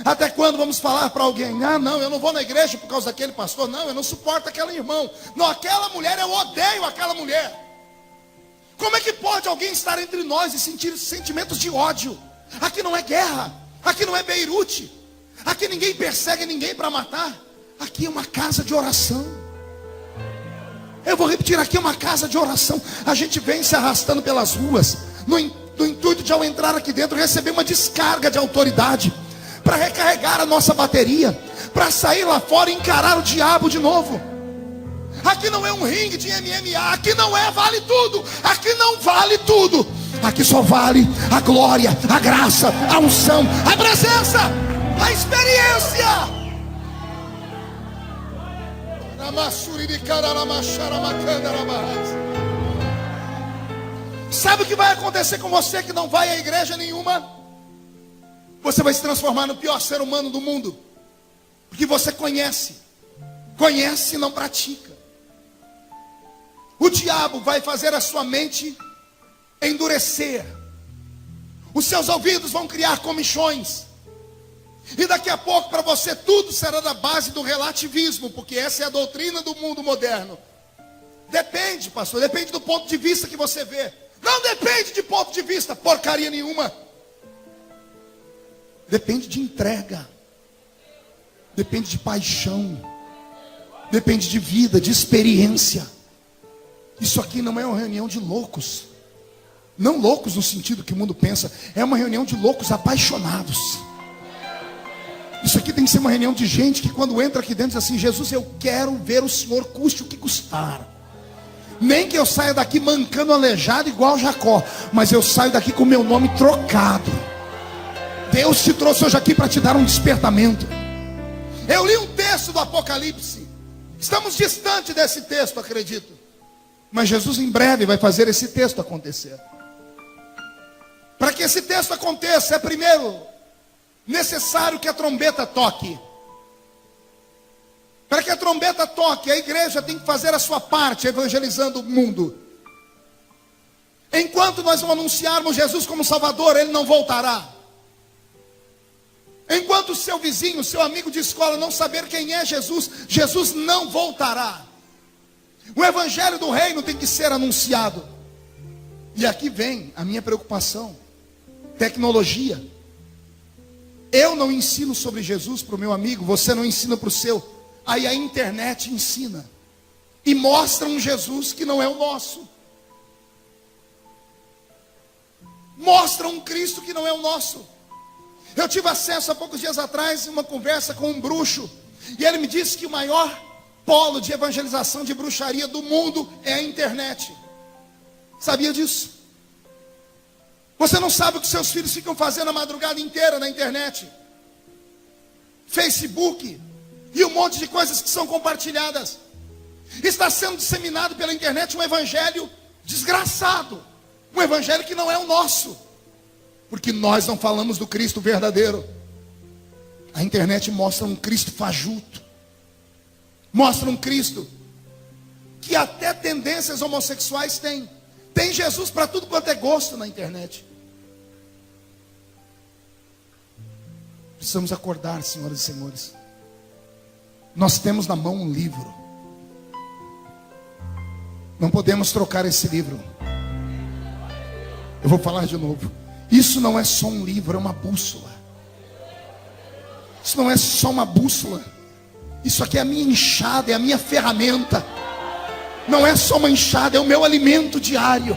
Até quando vamos falar para alguém, não, eu não vou na igreja por causa daquele pastor, não, eu não suporto aquele irmão, não, aquela mulher, eu odeio aquela mulher. Como é que pode alguém estar entre nós e sentir sentimentos de ódio? Aqui não é guerra, aqui não é Beirute, aqui ninguém persegue ninguém para matar, aqui é uma casa de oração. Eu vou repetir, aqui é uma casa de oração. A gente vem se arrastando pelas ruas, no intuito de ao entrar aqui dentro, receber uma descarga de autoridade, para recarregar a nossa bateria, para sair lá fora e encarar o diabo de novo. Aqui não é um ringue de MMA, aqui não é vale tudo, aqui não vale tudo, aqui só vale a glória, a graça, a unção, a presença, a experiência. Sabe o que vai acontecer com você que não vai à igreja nenhuma? Você vai se transformar no pior ser humano do mundo. Porque você conhece e não pratica. O diabo vai fazer a sua mente endurecer. Os seus ouvidos vão criar comichões. E daqui a pouco para você tudo será da base do relativismo. Porque essa é a doutrina do mundo moderno. Depende, pastor, depende do ponto de vista que você vê. Não depende de ponto de vista, porcaria nenhuma. Depende de entrega. Depende de paixão. depende de vida, de experiência. Isso aqui não é uma reunião de loucos. Não loucos no sentido que o mundo pensa. É uma reunião de loucos apaixonados. Isso aqui tem que ser uma reunião de gente que quando entra aqui dentro diz assim: Jesus, eu quero ver o Senhor custe o que custar. Nem que eu saia daqui mancando, aleijado igual Jacó, mas eu saio daqui com o meu nome trocado. Deus te trouxe hoje aqui para te dar um despertamento. Eu li um texto do Apocalipse. Estamos distante desse texto, acredito. Mas Jesus em breve vai fazer esse texto acontecer. Para que esse texto aconteça, é primeiro necessário que a trombeta toque. Para que a trombeta toque, a igreja tem que fazer a sua parte, evangelizando o mundo. Enquanto nós não anunciarmos Jesus como Salvador, Ele não voltará. Enquanto o seu vizinho, seu amigo de escola não saber quem é Jesus, Jesus não voltará. O evangelho do reino tem que ser anunciado. E aqui vem a minha preocupação. Tecnologia. Eu não ensino sobre Jesus para o meu amigo, você não ensina para o seu. Aí a internet ensina. E mostra um Jesus que não é o nosso. Mostra um Cristo que não é o nosso. Eu tive acesso há poucos dias atrás a uma conversa com um bruxo. E ele me disse que o maior polo de evangelização de bruxaria do mundo é a internet. Sabia disso? Você não sabe o que seus filhos ficam fazendo a madrugada inteira na internet. Facebook e um monte de coisas que são compartilhadas. Está sendo disseminado pela internet um evangelho desgraçado. Um evangelho que não é o nosso. Porque nós não falamos do Cristo verdadeiro. A internet mostra um Cristo fajuto. Mostra um Cristo que até tendências homossexuais tem. Tem Jesus para tudo quanto é gosto na internet. Precisamos acordar, senhoras e senhores. Nós temos na mão um livro. Não podemos trocar esse livro. Eu vou falar de novo. Isso não é só um livro, é uma bússola. Isso não é só uma bússola. Isso aqui é a minha enxada, é a minha ferramenta. Não é só uma enxada, é o meu alimento diário.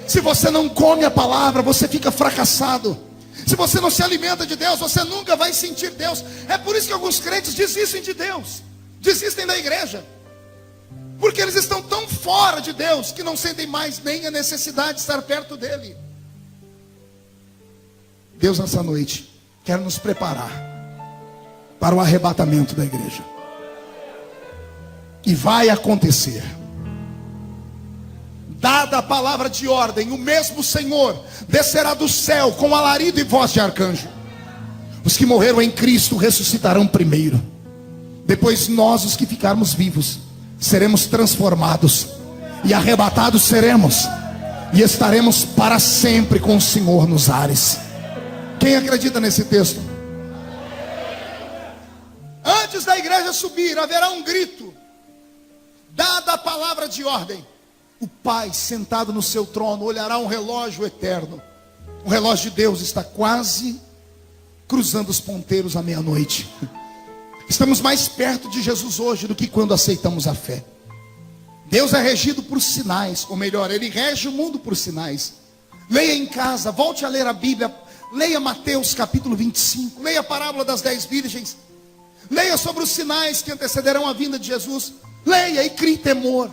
Se você não come a palavra, você fica fracassado. Se você não se alimenta de Deus, você nunca vai sentir Deus. É por isso que alguns crentes desistem de Deus, desistem da igreja, porque eles estão tão fora de Deus que não sentem mais nem a necessidade de estar perto dele. Deus nessa noite quer nos preparar para o arrebatamento da igreja. E vai acontecer. Dada a palavra de ordem, o mesmo Senhor descerá do céu com alarido e voz de arcanjo. Os que morreram em Cristo ressuscitarão primeiro. Depois nós, os que ficarmos vivos, seremos transformados e arrebatados seremos, e estaremos para sempre com o Senhor nos ares. Quem acredita nesse texto? Antes da igreja subir, haverá um grito. Dada a palavra de ordem, o Pai sentado no seu trono olhará um relógio eterno. O relógio de Deus está quase cruzando os ponteiros à meia-noite. Estamos mais perto de Jesus hoje do que quando aceitamos a fé. Deus é regido por sinais, ou melhor, Ele rege o mundo por sinais. Leia em casa, volte a ler a Bíblia. Leia Mateus capítulo 25, leia a parábola das 10 virgens, leia sobre os sinais que antecederão a vinda de Jesus, leia e crie temor.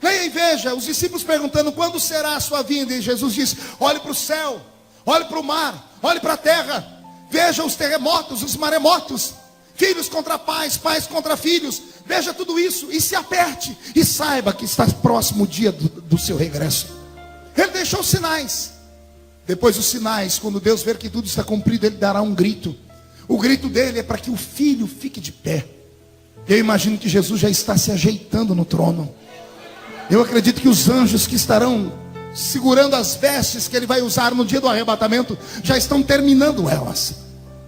Leia e veja, os discípulos perguntando quando será a sua vinda, e Jesus diz: olhe para o céu, olhe para o mar, olhe para a terra, veja os terremotos, os maremotos, filhos contra pais, pais contra filhos, veja tudo isso e se aperte, e saiba que está próximo o dia do seu regresso. Ele deixou sinais. Depois dos sinais, quando Deus ver que tudo está cumprido, Ele dará um grito. O grito dele é para que o filho fique de pé. Eu imagino que Jesus já está se ajeitando no trono. Eu acredito que os anjos que estarão segurando as vestes que Ele vai usar no dia do arrebatamento, já estão terminando elas.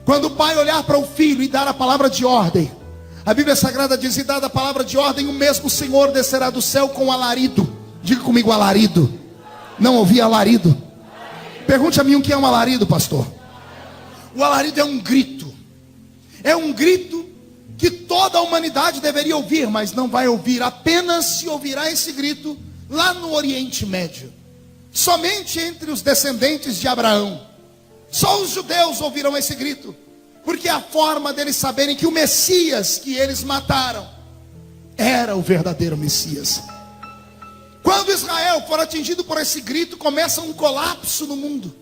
Quando o pai olhar para o filho e dar a palavra de ordem, a Bíblia Sagrada diz: e dada a palavra de ordem, o mesmo Senhor descerá do céu com alarido. Diga comigo, alarido. Não ouvi alarido. Pergunte a mim o que é um alarido, pastor. O alarido é um grito. É um grito que toda a humanidade deveria ouvir, mas não vai ouvir. Apenas se ouvirá esse grito lá no Oriente Médio, somente entre os descendentes de Abraão. Só os judeus ouvirão esse grito, porque é a forma deles saberem que o Messias que eles mataram era o verdadeiro Messias. Quando Israel for atingido por esse grito, começa um colapso no mundo,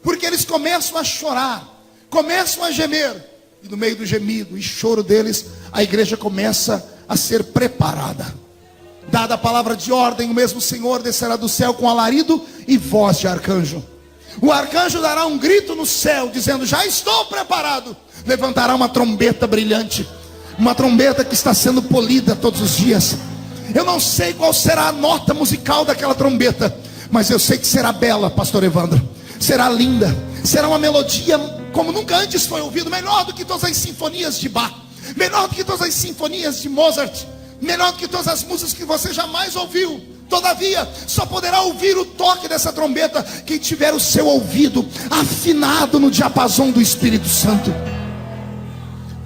porque eles começam a chorar, começam a gemer, e no meio do gemido e choro deles, a igreja começa a ser preparada. Dada a palavra de ordem, o mesmo Senhor descerá do céu com alarido e voz de arcanjo. O arcanjo dará um grito no céu, dizendo: já estou preparado. Levantará uma trombeta brilhante, uma trombeta que está sendo polida todos os dias. Eu não sei qual será a nota musical daquela trombeta, mas eu sei que será bela, pastor Evandro. Será linda, será uma melodia como nunca antes foi ouvido, melhor do que todas as sinfonias de Bach, melhor do que todas as sinfonias de Mozart, melhor do que todas as músicas que você jamais ouviu. Todavia, só poderá ouvir o toque dessa trombeta quem tiver o seu ouvido afinado no diapasão do Espírito Santo.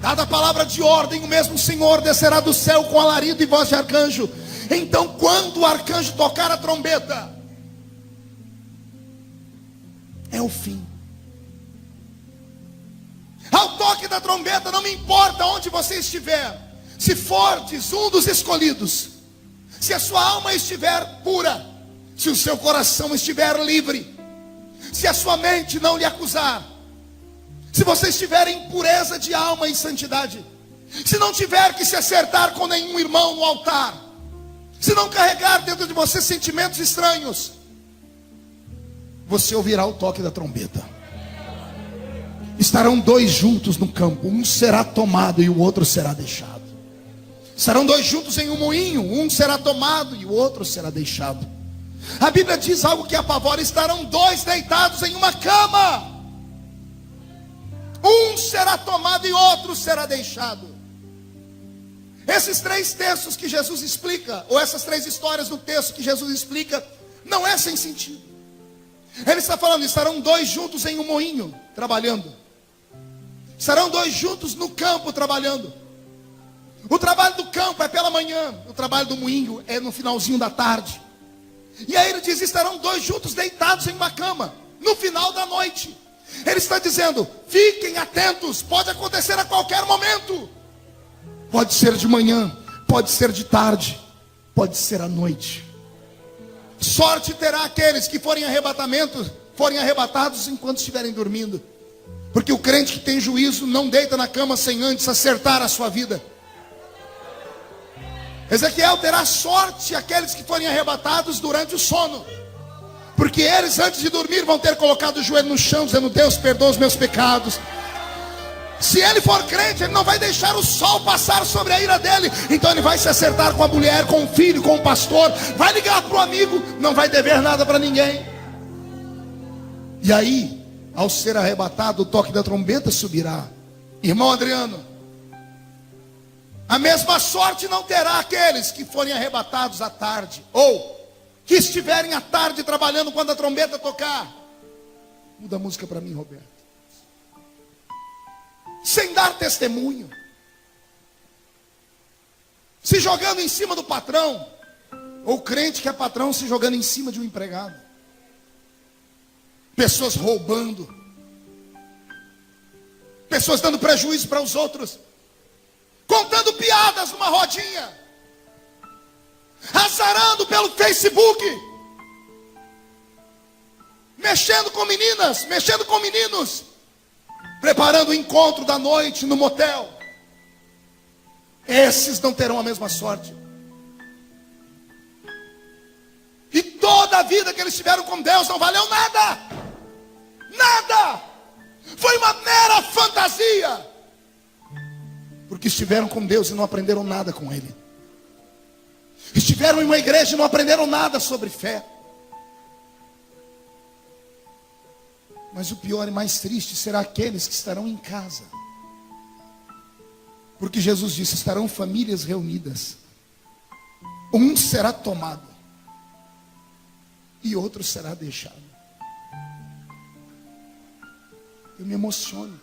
Dada a palavra de ordem, o mesmo Senhor descerá do céu com alarido e voz de arcanjo. Então, quando o arcanjo tocar a trombeta, é o fim. Ao toque da trombeta, não me importa onde você estiver, se fordes um dos escolhidos, se a sua alma estiver pura, se o seu coração estiver livre, se a sua mente não lhe acusar, se você estiver em pureza de alma e santidade, se não tiver que se acertar com nenhum irmão no altar, se não carregar dentro de você sentimentos estranhos, você ouvirá o toque da trombeta. Estarão dois juntos no campo, um será tomado e o outro será deixado. Estarão dois juntos em um moinho, um será tomado e o outro será deixado. A Bíblia diz algo que apavora: estarão dois deitados em uma cama, um será tomado e outro será deixado. Esses três textos que Jesus explica, ou essas três histórias do texto que Jesus explica, não é sem sentido. Ele está falando: estarão dois juntos em um moinho, trabalhando. Estarão dois juntos no campo, trabalhando. O trabalho do campo é pela manhã, o trabalho do moinho é no finalzinho da tarde. E aí ele diz: estarão dois juntos deitados em uma cama, no final da noite. Ele está dizendo: fiquem atentos, pode acontecer a qualquer momento. Pode ser de manhã, pode ser de tarde, pode ser à noite. Sorte terá aqueles que forem arrebatados enquanto estiverem dormindo. Porque o crente que tem juízo não deita na cama sem antes acertar a sua vida. Ezequiel terá sorte aqueles que forem arrebatados durante o sono, porque eles antes de dormir vão ter colocado o joelho no chão, dizendo: Deus, perdoa os meus pecados. Se ele for crente, ele não vai deixar o sol passar sobre a ira dele. Então ele vai se acertar com a mulher, com o filho, com o pastor, vai ligar para o amigo, não vai dever nada para ninguém. E aí, ao ser arrebatado, o toque da trombeta subirá. Irmão Adriano, a mesma sorte não terá aqueles que forem arrebatados à tarde, ou que estiverem à tarde trabalhando quando a trombeta tocar. Muda a música para mim, Roberto. Sem dar testemunho, se jogando em cima do patrão, ou crente que é patrão se jogando em cima de um empregado. Pessoas roubando, pessoas dando prejuízo para os outros, contando piadas numa rodinha, azarando pelo Facebook, mexendo com meninas, mexendo com meninos, preparando o encontro da noite no motel. Esses não terão a mesma sorte. E toda a vida que eles tiveram com Deus não valeu nada. Nada. Foi uma mera fantasia. Porque estiveram com Deus e não aprenderam nada com Ele. Estiveram em uma igreja e não aprenderam nada sobre fé. Mas o pior e mais triste será aqueles que estarão em casa. Porque Jesus disse: estarão famílias reunidas. Um será tomado e outro será deixado. Eu me emociono.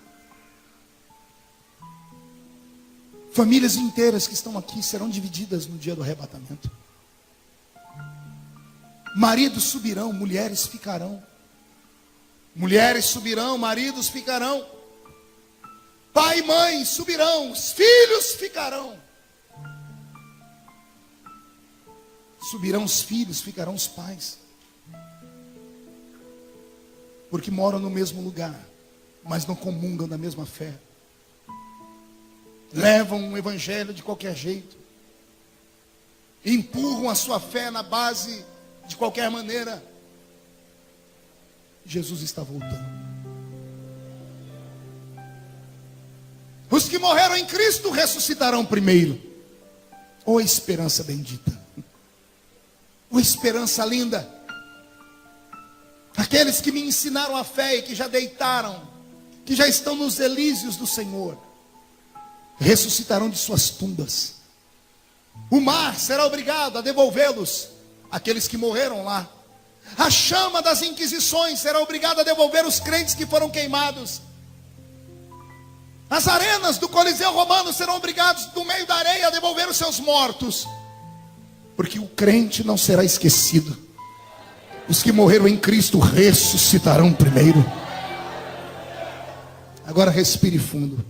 Famílias inteiras que estão aqui serão divididas no dia do arrebatamento. Maridos subirão, mulheres ficarão. Mulheres subirão, maridos ficarão. Pai e mãe subirão, os filhos ficarão. Subirão os filhos, ficarão os pais. Porque moram no mesmo lugar, mas não comungam da mesma fé. Levam o evangelho de qualquer jeito. Empurram a sua fé na base de qualquer maneira. Jesus está voltando. Os que morreram em Cristo ressuscitarão primeiro. Oh, esperança bendita. Oh, esperança linda. Aqueles que me ensinaram a fé e que já deitaram, que já estão nos elíseos do Senhor, ressuscitarão de suas tumbas. O mar será obrigado a devolvê-los, aqueles que morreram lá. A chama das inquisições será obrigada a devolver os crentes que foram queimados. As arenas do Coliseu Romano serão obrigados, no meio da areia, a devolver os seus mortos. Porque o crente não será esquecido. Os que morreram em Cristo ressuscitarão primeiro. Agora respire fundo.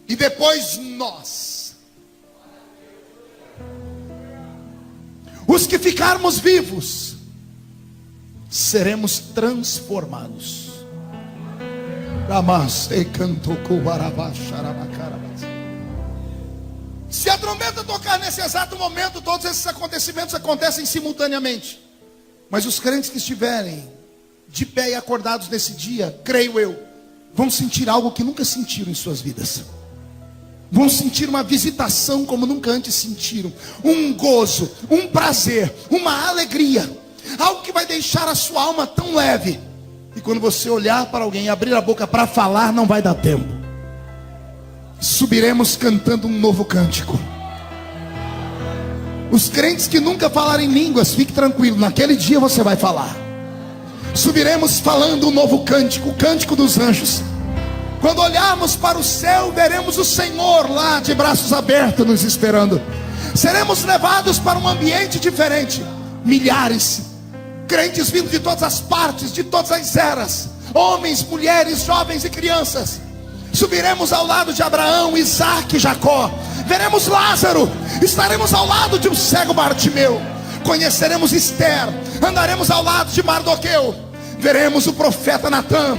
E depois nós, os que ficarmos vivos, seremos transformados. Se a trombeta tocar nesse exato momento, todos esses acontecimentos acontecem simultaneamente. Mas os crentes que estiverem de pé e acordados nesse dia, creio eu, vão sentir algo que nunca sentiram em suas vidas. Vão sentir uma visitação como nunca antes sentiram. Um gozo, um prazer, uma alegria. Algo que vai deixar a sua alma tão leve. E quando você olhar para alguém e abrir a boca para falar, não vai dar tempo. Subiremos cantando um novo cântico. Os crentes que nunca falaram em línguas, fique tranquilo, naquele dia você vai falar. Subiremos falando um novo cântico, o cântico dos anjos. Quando olharmos para o céu, veremos o Senhor lá de braços abertos nos esperando. Seremos levados para um ambiente diferente. Milhares, crentes vindo de todas as partes, de todas as eras, homens, mulheres, jovens e crianças. Subiremos ao lado de Abraão, Isaac e Jacó. Veremos Lázaro. Estaremos ao lado de um cego Bartimeu. Conheceremos Esther. Andaremos ao lado de Mardoqueu. Veremos o profeta Natã.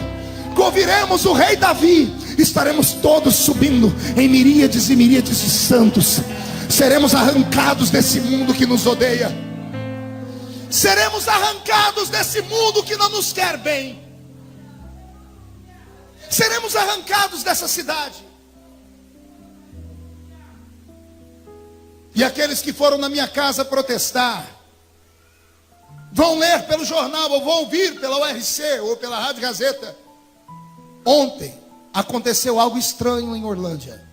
Ouviremos o rei Davi. Estaremos todos subindo em miríades e miríades de santos. Seremos arrancados desse mundo que nos odeia. Seremos arrancados desse mundo que não nos quer bem. Seremos arrancados dessa cidade. E aqueles que foram na minha casa protestar, vão ler pelo jornal, ou vão ouvir pela URC, ou pela Rádio Gazeta. Ontem aconteceu algo estranho em Orlândia.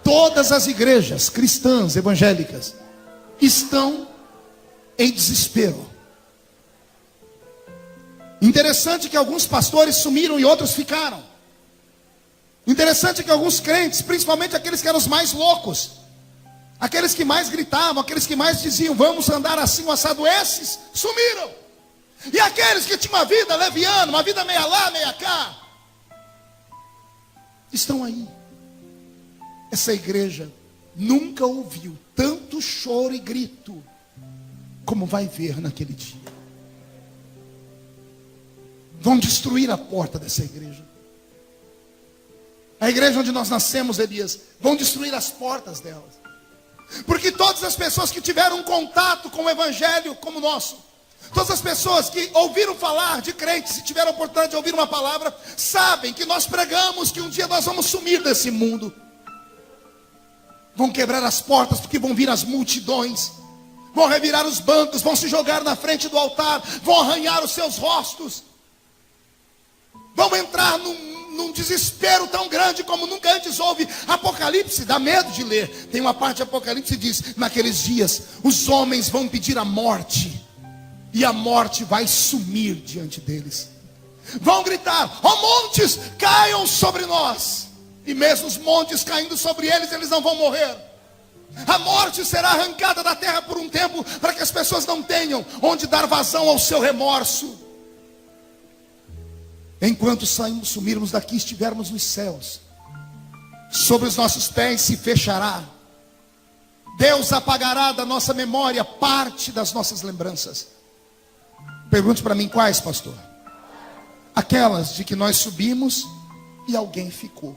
Todas as igrejas cristãs, evangélicas, estão em desespero. Interessante que alguns pastores sumiram e outros ficaram. Interessante que alguns crentes, principalmente aqueles que eram os mais loucos, aqueles que mais gritavam, aqueles que mais diziam, vamos andar assim o assado, esses sumiram. E aqueles que tinham uma vida leviana, uma vida meia lá, meia cá, estão aí. Essa igreja nunca ouviu tanto choro e grito como vai ver naquele dia. Vão destruir a porta dessa igreja. A igreja onde nós nascemos, Elias, vão destruir as portas delas. Porque todas as pessoas que tiveram contato com o evangelho como o nosso, todas as pessoas que ouviram falar de crentes e tiveram a oportunidade de ouvir uma palavra, sabem que nós pregamos que um dia nós vamos sumir desse mundo. Vão quebrar as portas porque vão vir as multidões, vão revirar os bancos, vão se jogar na frente do altar, vão arranhar os seus rostos, vão entrar num desespero tão grande como nunca antes houve. Apocalipse, dá medo de ler. Tem uma parte de Apocalipse que diz, naqueles dias, os homens vão pedir a morte, e a morte vai sumir diante deles. Vão gritar: ó montes, caiam sobre nós. E mesmo os montes caindo sobre eles, eles não vão morrer. A morte será arrancada da terra por um tempo, para que as pessoas não tenham onde dar vazão ao seu remorso. Enquanto sumirmos daqui, estivermos nos céus, sobre os nossos pés se fechará. Deus apagará da nossa memória parte das nossas lembranças. Pergunte para mim quais, pastor? Aquelas de que nós subimos e alguém ficou.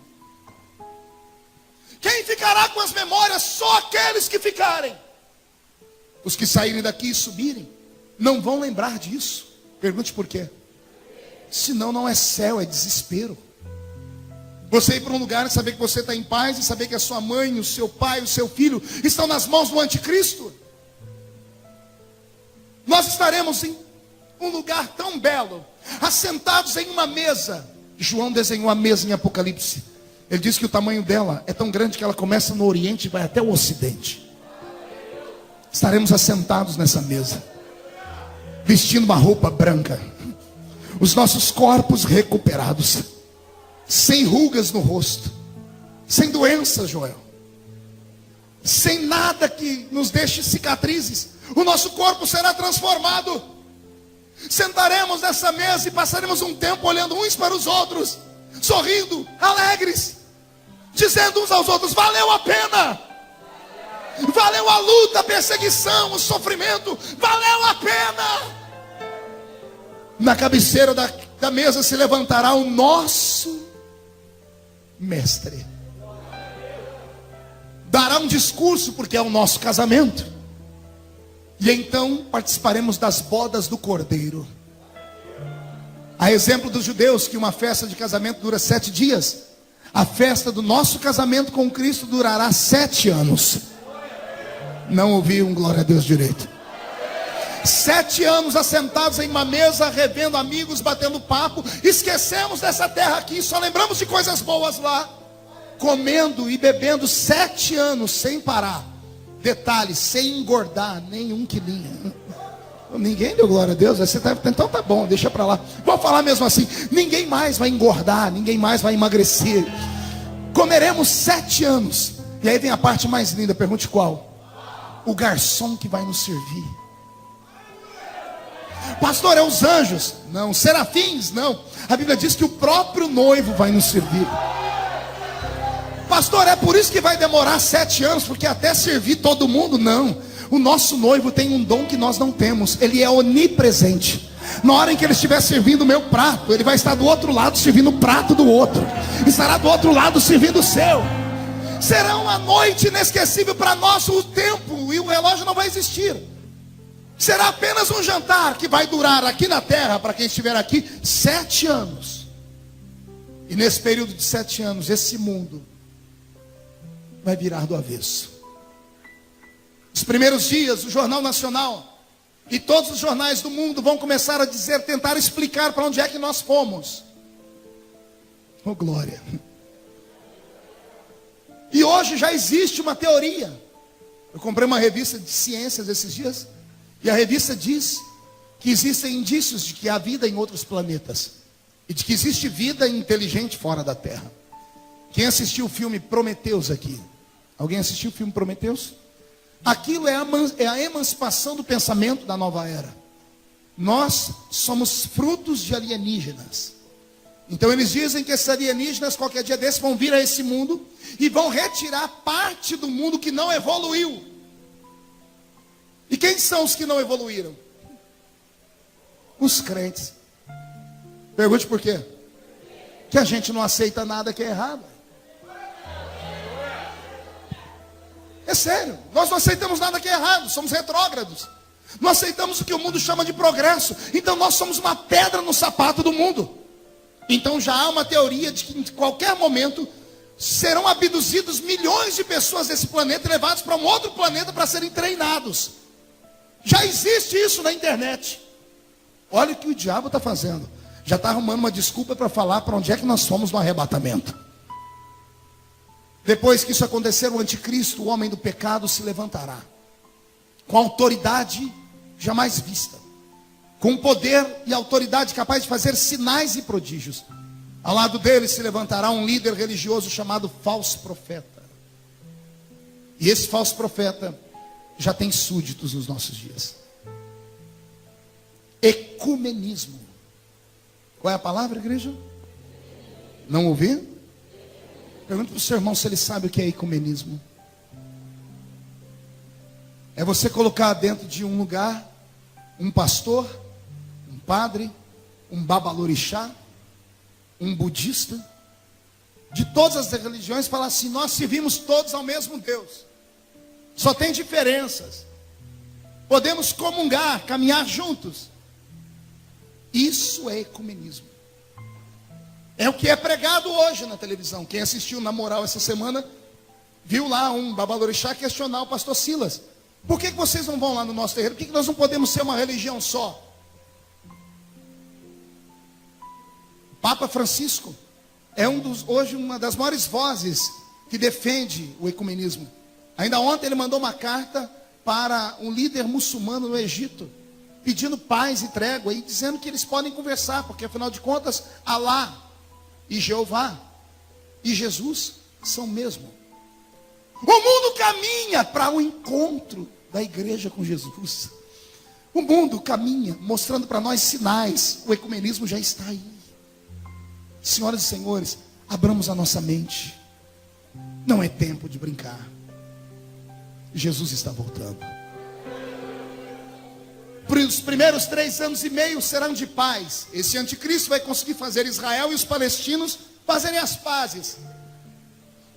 Quem ficará com as memórias? Só aqueles que ficarem. Os que saírem daqui e subirem não vão lembrar disso. Pergunte por quê? Senão não é céu, é desespero. Você ir para um lugar e saber que você está em paz, e saber que a sua mãe, o seu pai, o seu filho estão nas mãos do anticristo. Nós estaremos em um lugar tão belo, assentados em uma mesa. João desenhou a mesa em Apocalipse. Ele diz que o tamanho dela é tão grande que ela começa no Oriente e vai até o Ocidente. Estaremos assentados nessa mesa, vestindo uma roupa branca, os nossos corpos recuperados, sem rugas no rosto, sem doença, Joel, sem nada que nos deixe cicatrizes. O nosso corpo será transformado. Sentaremos nessa mesa e passaremos um tempo olhando uns para os outros, sorrindo, alegres, dizendo uns aos outros: valeu a pena, valeu a luta, a perseguição, o sofrimento, valeu a pena. Na cabeceira da mesa se levantará o nosso mestre, dará um discurso, porque é o nosso casamento, e então participaremos das bodas do Cordeiro. A exemplo dos judeus, que uma festa de casamento dura 7 dias, a festa do nosso casamento com Cristo durará 7 anos. Não ouvi um glória a Deus direito. 7 anos assentados em uma mesa, revendo amigos, batendo papo. Esquecemos dessa terra aqui, só lembramos de coisas boas lá. Comendo e bebendo 7 anos sem parar. Detalhe, sem engordar nem 1 quilinho. Ninguém deu glória a Deus. Você tá, então tá bom, deixa pra lá. Vou falar mesmo assim: ninguém mais vai engordar, ninguém mais vai emagrecer. Comeremos 7 anos. E aí vem a parte mais linda, pergunte qual? O garçom que vai nos servir. Pastor, é os anjos? Não. Serafins? Não. A Bíblia diz que o próprio noivo vai nos servir. Pastor, é por isso que vai demorar 7 anos, porque até servir todo mundo? Não. O nosso noivo tem um dom que nós não temos. Ele é onipresente. Na hora em que ele estiver servindo o meu prato, ele vai estar do outro lado servindo o prato do outro. Estará do outro lado servindo o seu. Será uma noite inesquecível para nós. O tempo e o relógio não vai existir. Será apenas um jantar que vai durar aqui na terra, para quem estiver aqui, 7 anos. E nesse período de 7 anos, esse mundo vai virar do avesso. Os primeiros dias, o Jornal Nacional e todos os jornais do mundo vão começar a dizer, tentar explicar para onde é que nós fomos. Oh, glória. E hoje já existe uma teoria. Eu comprei uma revista de ciências esses dias, e a revista diz que existem indícios de que há vida em outros planetas, e de que existe vida inteligente fora da Terra. Quem assistiu o filme Prometheus aqui? Alguém assistiu o filme Prometheus? Aquilo é a emancipação do pensamento da nova era. Nós somos frutos de alienígenas. Então eles dizem que esses alienígenas, qualquer dia desse, vão vir a esse mundo e vão retirar parte do mundo que não evoluiu. E quem são os que não evoluíram? Os crentes. Pergunte por quê? Que a gente não aceita nada que é errado. É sério, nós não aceitamos nada que é errado, somos retrógrados. Não aceitamos o que o mundo chama de progresso. Então nós somos uma pedra no sapato do mundo. Então já há uma teoria de que em qualquer momento serão abduzidos milhões de pessoas desse planeta e levados para um outro planeta para serem treinados. Já existe isso na internet. Olha o que o diabo está fazendo. Já está arrumando uma desculpa para falar para onde é que nós fomos no arrebatamento. Depois que isso acontecer, o anticristo, o homem do pecado, se levantará com autoridade jamais vista. com poder e autoridade, capaz de fazer sinais e prodígios. Ao lado dele se levantará um líder religioso chamado falso profeta. E esse falso profeta já tem súditos nos nossos dias. Ecumenismo. Qual é a palavra, igreja? Não ouvi? Pergunta para o seu irmão se ele sabe o que é ecumenismo. É você colocar dentro de um lugar um pastor, um padre, um babalorixá, um budista, de todas as religiões, falar assim: nós servimos todos ao mesmo Deus, só tem diferenças, podemos comungar, caminhar juntos. Isso é ecumenismo. É o que é pregado hoje na televisão. Quem assistiu Na Moral essa semana, viu lá um babalorixá questionar o pastor Silas: por que vocês não vão lá no nosso terreiro? Por que nós não podemos ser uma religião só? Papa Francisco é hoje uma das maiores vozes que defende o ecumenismo. Ainda ontem ele mandou uma carta para um líder muçulmano no Egito, pedindo paz e trégua e dizendo que eles podem conversar, porque afinal de contas, Alá e Jeová e Jesus são o mesmo. O mundo caminha para o encontro da igreja com Jesus. O mundo caminha mostrando para nós sinais. O ecumenismo já está aí. Senhoras e senhores, abramos a nossa mente. Não é tempo de brincar. Jesus está voltando. Os primeiros 3 anos e meio serão de paz. Esse anticristo vai conseguir fazer Israel e os palestinos fazerem as pazes.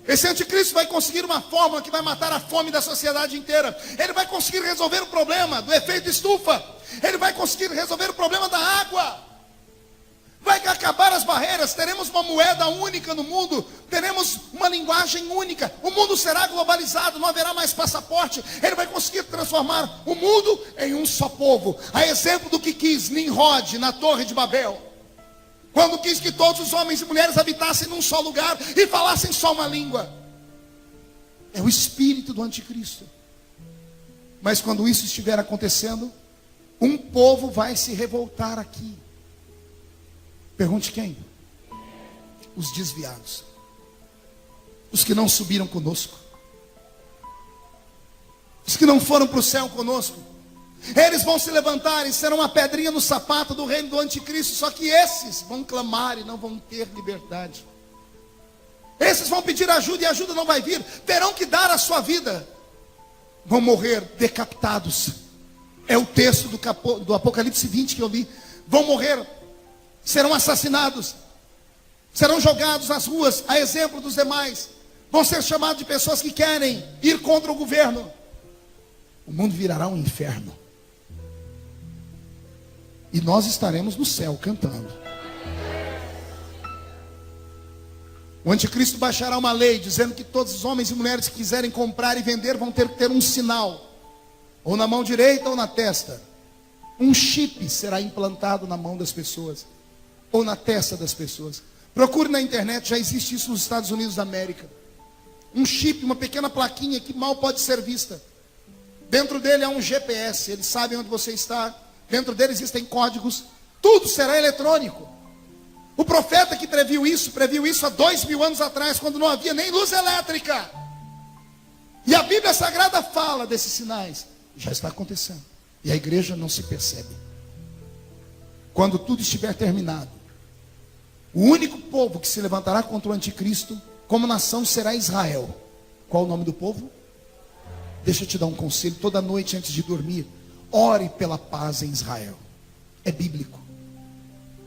Esse anticristo vai conseguir uma fórmula que vai matar a fome da sociedade inteira. Ele vai conseguir resolver o problema do efeito estufa. Ele vai conseguir resolver o problema da água. Vai acabar as barreiras, teremos uma moeda única no mundo, teremos uma linguagem única, o mundo será globalizado, não haverá mais passaporte. Ele vai conseguir transformar o mundo em um só povo, a exemplo do que quis Nimrod na Torre de Babel, quando quis que todos os homens e mulheres habitassem num só lugar e falassem só uma língua. É o espírito do anticristo. Mas quando isso estiver acontecendo, um povo vai se revoltar aqui. Pergunte quem? Os desviados. Os que não subiram conosco. Os que não foram para o céu conosco. Eles vão se levantar e serão uma pedrinha no sapato do reino do anticristo. Só que esses vão clamar e não vão ter liberdade. Esses vão pedir ajuda e a ajuda não vai vir. Terão que dar a sua vida. Vão morrer decapitados. É o texto do Apocalipse 20 que eu li. Vão morrer, serão assassinados, serão jogados nas ruas, a exemplo dos demais. Vão ser chamados de pessoas que querem ir contra o governo. O mundo virará um inferno. E nós estaremos no céu cantando. O anticristo baixará uma lei dizendo que todos os homens e mulheres que quiserem comprar e vender vão ter que ter um sinal, ou na mão direita ou na testa. Um chip será implantado na mão das pessoas, ou na testa das pessoas. Procure na internet, já existe isso nos Estados Unidos da América. Um chip, uma pequena plaquinha que mal pode ser vista. Dentro dele há um GPS, eles sabem onde você está. Dentro dele existem códigos. Tudo será eletrônico. O profeta que previu isso há 2000 anos atrás, quando não havia nem luz elétrica. E a Bíblia Sagrada fala desses sinais. Já está acontecendo. E a igreja não se percebe. Quando tudo estiver terminado, o único povo que se levantará contra o anticristo como nação será Israel. Qual o nome do povo? Deixa eu te dar um conselho. Toda noite antes de dormir, ore pela paz em Israel. É bíblico.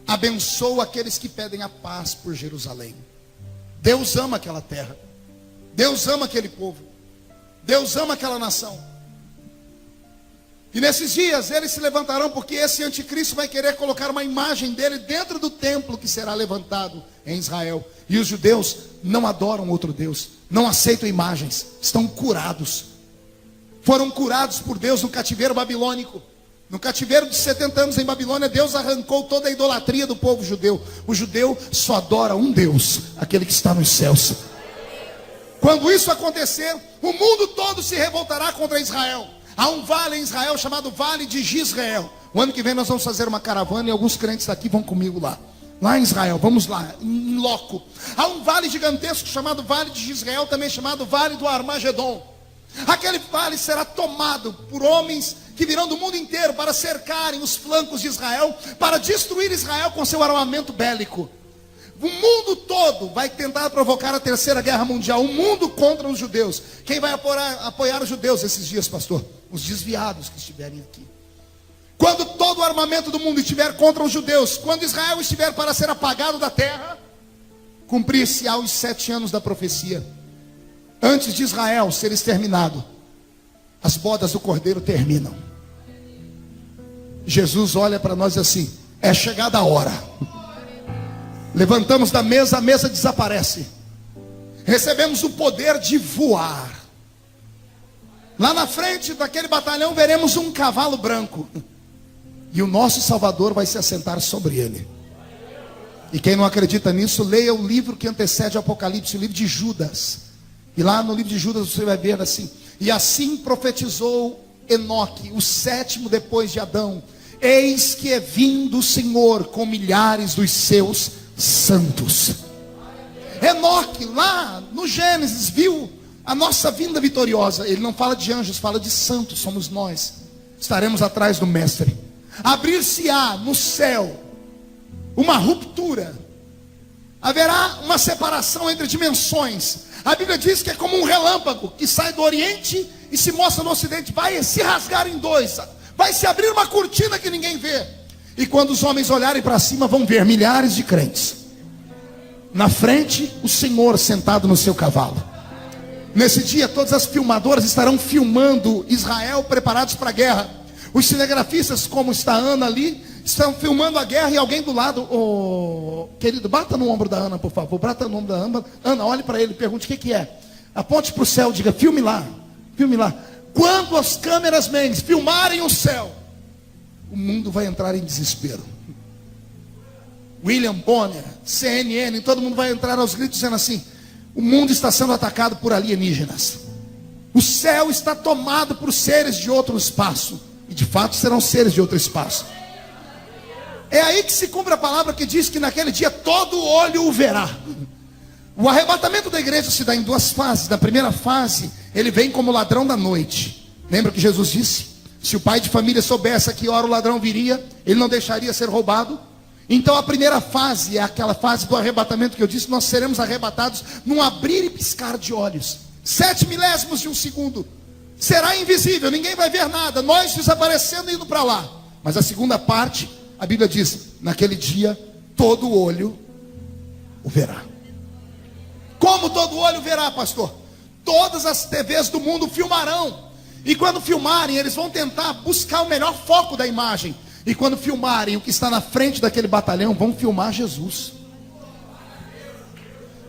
Abençoa aqueles que pedem a paz por Jerusalém. Deus ama aquela terra. Deus ama aquele povo. Deus ama aquela nação. E nesses dias eles se levantarão, porque esse anticristo vai querer colocar uma imagem dele dentro do templo que será levantado em Israel. E os judeus não adoram outro Deus, não aceitam imagens, estão curados. Foram curados por Deus no cativeiro babilônico. No cativeiro de 70 anos em Babilônia, Deus arrancou toda a idolatria do povo judeu. O judeu só adora um Deus, aquele que está nos céus. Quando isso acontecer, o mundo todo se revoltará contra Israel. Há um vale em Israel chamado Vale de Jezreel. O ano que vem nós vamos fazer uma caravana e alguns crentes daqui vão comigo lá. Lá em Israel, vamos lá, em loco. Há um vale gigantesco chamado Vale de Jezreel, também chamado Vale do Armagedon. Aquele vale será tomado por homens que virão do mundo inteiro para cercarem os flancos de Israel, para destruir Israel com seu armamento bélico. O mundo todo vai tentar provocar a terceira guerra mundial. O mundo contra os judeus. Quem vai apoiar os judeus esses dias, pastor? Os desviados que estiverem aqui. Quando todo o armamento do mundo estiver contra os judeus, quando Israel estiver para ser apagado da terra, cumprir-se-á os 7 anos da profecia. Antes de Israel ser exterminado, as bodas do Cordeiro terminam. Jesus olha para nós assim: é chegada a hora. Levantamos da mesa, a mesa desaparece. Recebemos o poder de voar. Lá na frente daquele batalhão veremos um cavalo branco. E o nosso Salvador vai se assentar sobre ele. E quem não acredita nisso, leia o livro que antecede o Apocalipse, o livro de Judas. E lá no livro de Judas você vai ver assim: e assim profetizou Enoque, o 7º depois de Adão: eis que é vindo o Senhor com milhares dos seus santos. Enoque, lá no Gênesis, viu a nossa vinda vitoriosa. Ele não fala de anjos, fala de santos, somos nós. Estaremos atrás do Mestre. Abrir-se-á no céu uma ruptura. Haverá uma separação entre dimensões. A Bíblia diz que é como um relâmpago que sai do Oriente e se mostra no Ocidente. Vai se rasgar em dois. Vai se abrir uma cortina que ninguém vê. E quando os homens olharem para cima, vão ver milhares de crentes. Na frente, o Senhor sentado no seu cavalo. Nesse dia, todas as filmadoras estarão filmando Israel preparados para a guerra. Os cinegrafistas, como está a Ana ali, estão filmando a guerra. E alguém do lado: querido, bata no ombro da Ana, por favor. Bata no ombro da Ana. Ana, olhe para ele, pergunte o que é. Aponte para o céu, diga: filme lá. Filme lá. Quando as câmeras mens filmarem o céu, o mundo vai entrar em desespero. William Bonner, CNN, todo mundo vai entrar aos gritos dizendo assim: o mundo está sendo atacado por alienígenas. O céu está tomado por seres de outro espaço. E de fato serão seres de outro espaço. É aí que se cumpre a palavra que diz que naquele dia todo olho o verá. O arrebatamento da igreja se dá em 2 fases. Na primeira fase, ele vem como ladrão da noite. Lembra que Jesus disse: se o pai de família soubesse a que hora o ladrão viria, ele não deixaria ser roubado. Então a primeira fase é aquela fase do arrebatamento que eu disse: nós seremos arrebatados num abrir e piscar de olhos. 7 milésimos de um segundo. Será invisível, ninguém vai ver nada, nós desaparecendo e indo para lá. Mas a segunda parte, a Bíblia diz: naquele dia todo olho o verá. Como todo olho verá, pastor? Todas as TVs do mundo filmarão. E quando filmarem, eles vão tentar buscar o melhor foco da imagem. E quando filmarem o que está na frente daquele batalhão, vão filmar Jesus.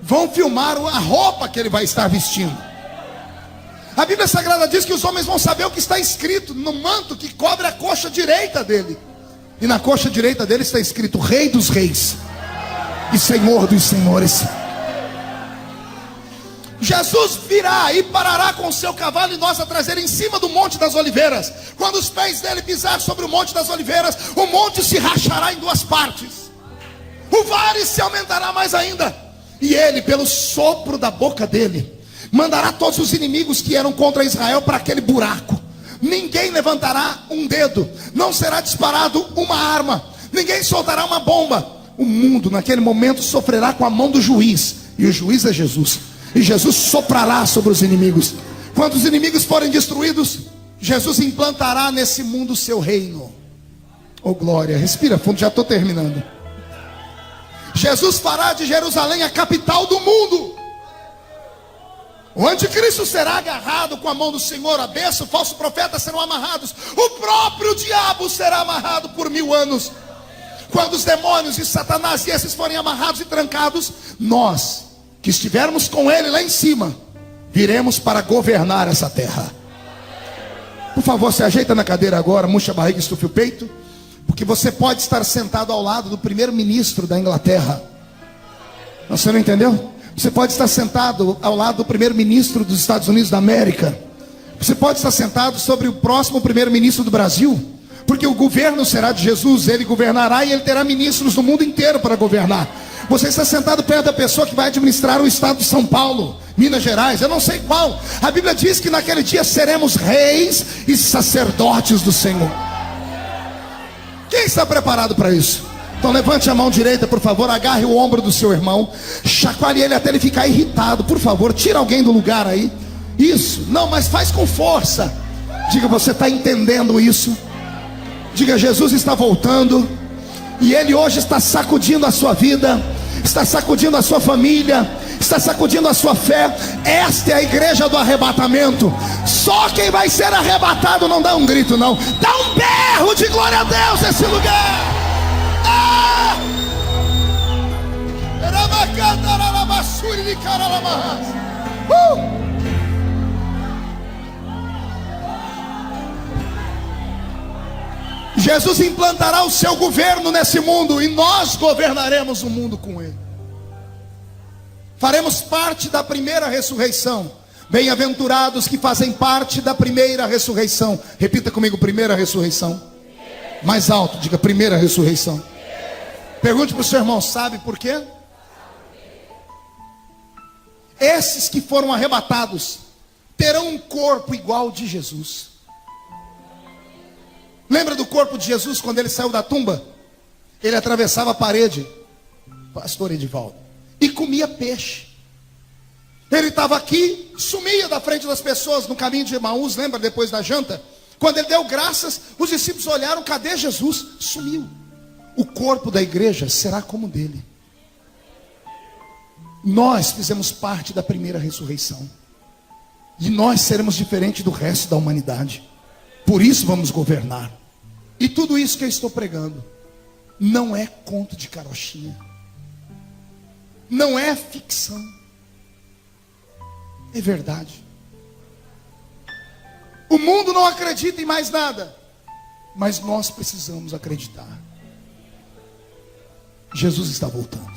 Vão filmar a roupa que ele vai estar vestindo. A Bíblia Sagrada diz que os homens vão saber o que está escrito no manto que cobre a coxa direita dele. E na coxa direita dele está escrito: Rei dos Reis e Senhor dos Senhores. Jesus virá e parará com o seu cavalo e nós atrás dele em cima do Monte das Oliveiras. Quando os pés dele pisar sobre o Monte das Oliveiras, o monte se rachará em 2 partes. O vale se aumentará mais ainda. E ele, pelo sopro da boca dele, mandará todos os inimigos que eram contra Israel para aquele buraco. Ninguém levantará um dedo, não será disparado uma arma, ninguém soltará uma bomba. O mundo naquele momento sofrerá com a mão do juiz, e o juiz é Jesus. E Jesus soprará sobre os inimigos. Quando os inimigos forem destruídos, Jesus implantará nesse mundo o seu reino. Oh glória, respira fundo, já estou terminando. Jesus fará de Jerusalém a capital do mundo. O anticristo será agarrado com a mão do Senhor, a besta, o falso profeta serão amarrados. O próprio diabo será amarrado por 1000 anos. Quando os demônios e Satanás e esses forem amarrados e trancados, nós que estivermos com ele lá em cima, viremos para governar essa terra. Por favor, se ajeita na cadeira agora, murcha a barriga, estufe o peito, porque você pode estar sentado ao lado do primeiro-ministro da Inglaterra. Você não entendeu? Você pode estar sentado ao lado do primeiro-ministro dos Estados Unidos da América. Você pode estar sentado sobre o próximo primeiro-ministro do Brasil, porque o governo será de Jesus, ele governará e ele terá ministros no mundo inteiro para governar. Você está sentado perto da pessoa que vai administrar o estado de São Paulo, Minas Gerais, eu não sei qual. A Bíblia diz que naquele dia seremos reis e sacerdotes do Senhor. Quem está preparado para isso? Então levante a mão direita, por favor, agarre o ombro do seu irmão, chacoalhe ele até ele ficar irritado, por favor, tira alguém do lugar aí. Isso, não, mas faz com força. Diga, você está entendendo isso? Diga, Jesus está voltando, e Ele hoje está sacudindo a sua vida, está sacudindo a sua família, está sacudindo a sua fé. Esta é a igreja do arrebatamento. Só quem vai ser arrebatado não dá um grito não, dá um berro de glória a Deus nesse lugar. Jesus implantará o seu governo nesse mundo, e nós governaremos o mundo com ele. Faremos parte da primeira ressurreição. Bem-aventurados que fazem parte da primeira ressurreição. Repita comigo, primeira ressurreição. Mais alto, diga, primeira ressurreição. Pergunte para o seu irmão, sabe por quê? Esses que foram arrebatados terão um corpo igual ao de Jesus. Lembra do corpo de Jesus quando ele saiu da tumba? Ele atravessava a parede, pastor Edivaldo, e comia peixe. Ele estava aqui, sumia da frente das pessoas no caminho de Emaús, lembra, depois da janta? Quando ele deu graças, os discípulos olharam, cadê Jesus? Sumiu. O corpo da igreja será como dele. Nós fizemos parte da primeira ressurreição, e nós seremos diferentes do resto da humanidade. Por isso vamos governar. E tudo isso que eu estou pregando não é conto de carochinha, não é ficção, é verdade. O mundo não acredita em mais nada, mas nós precisamos acreditar. Jesus está voltando.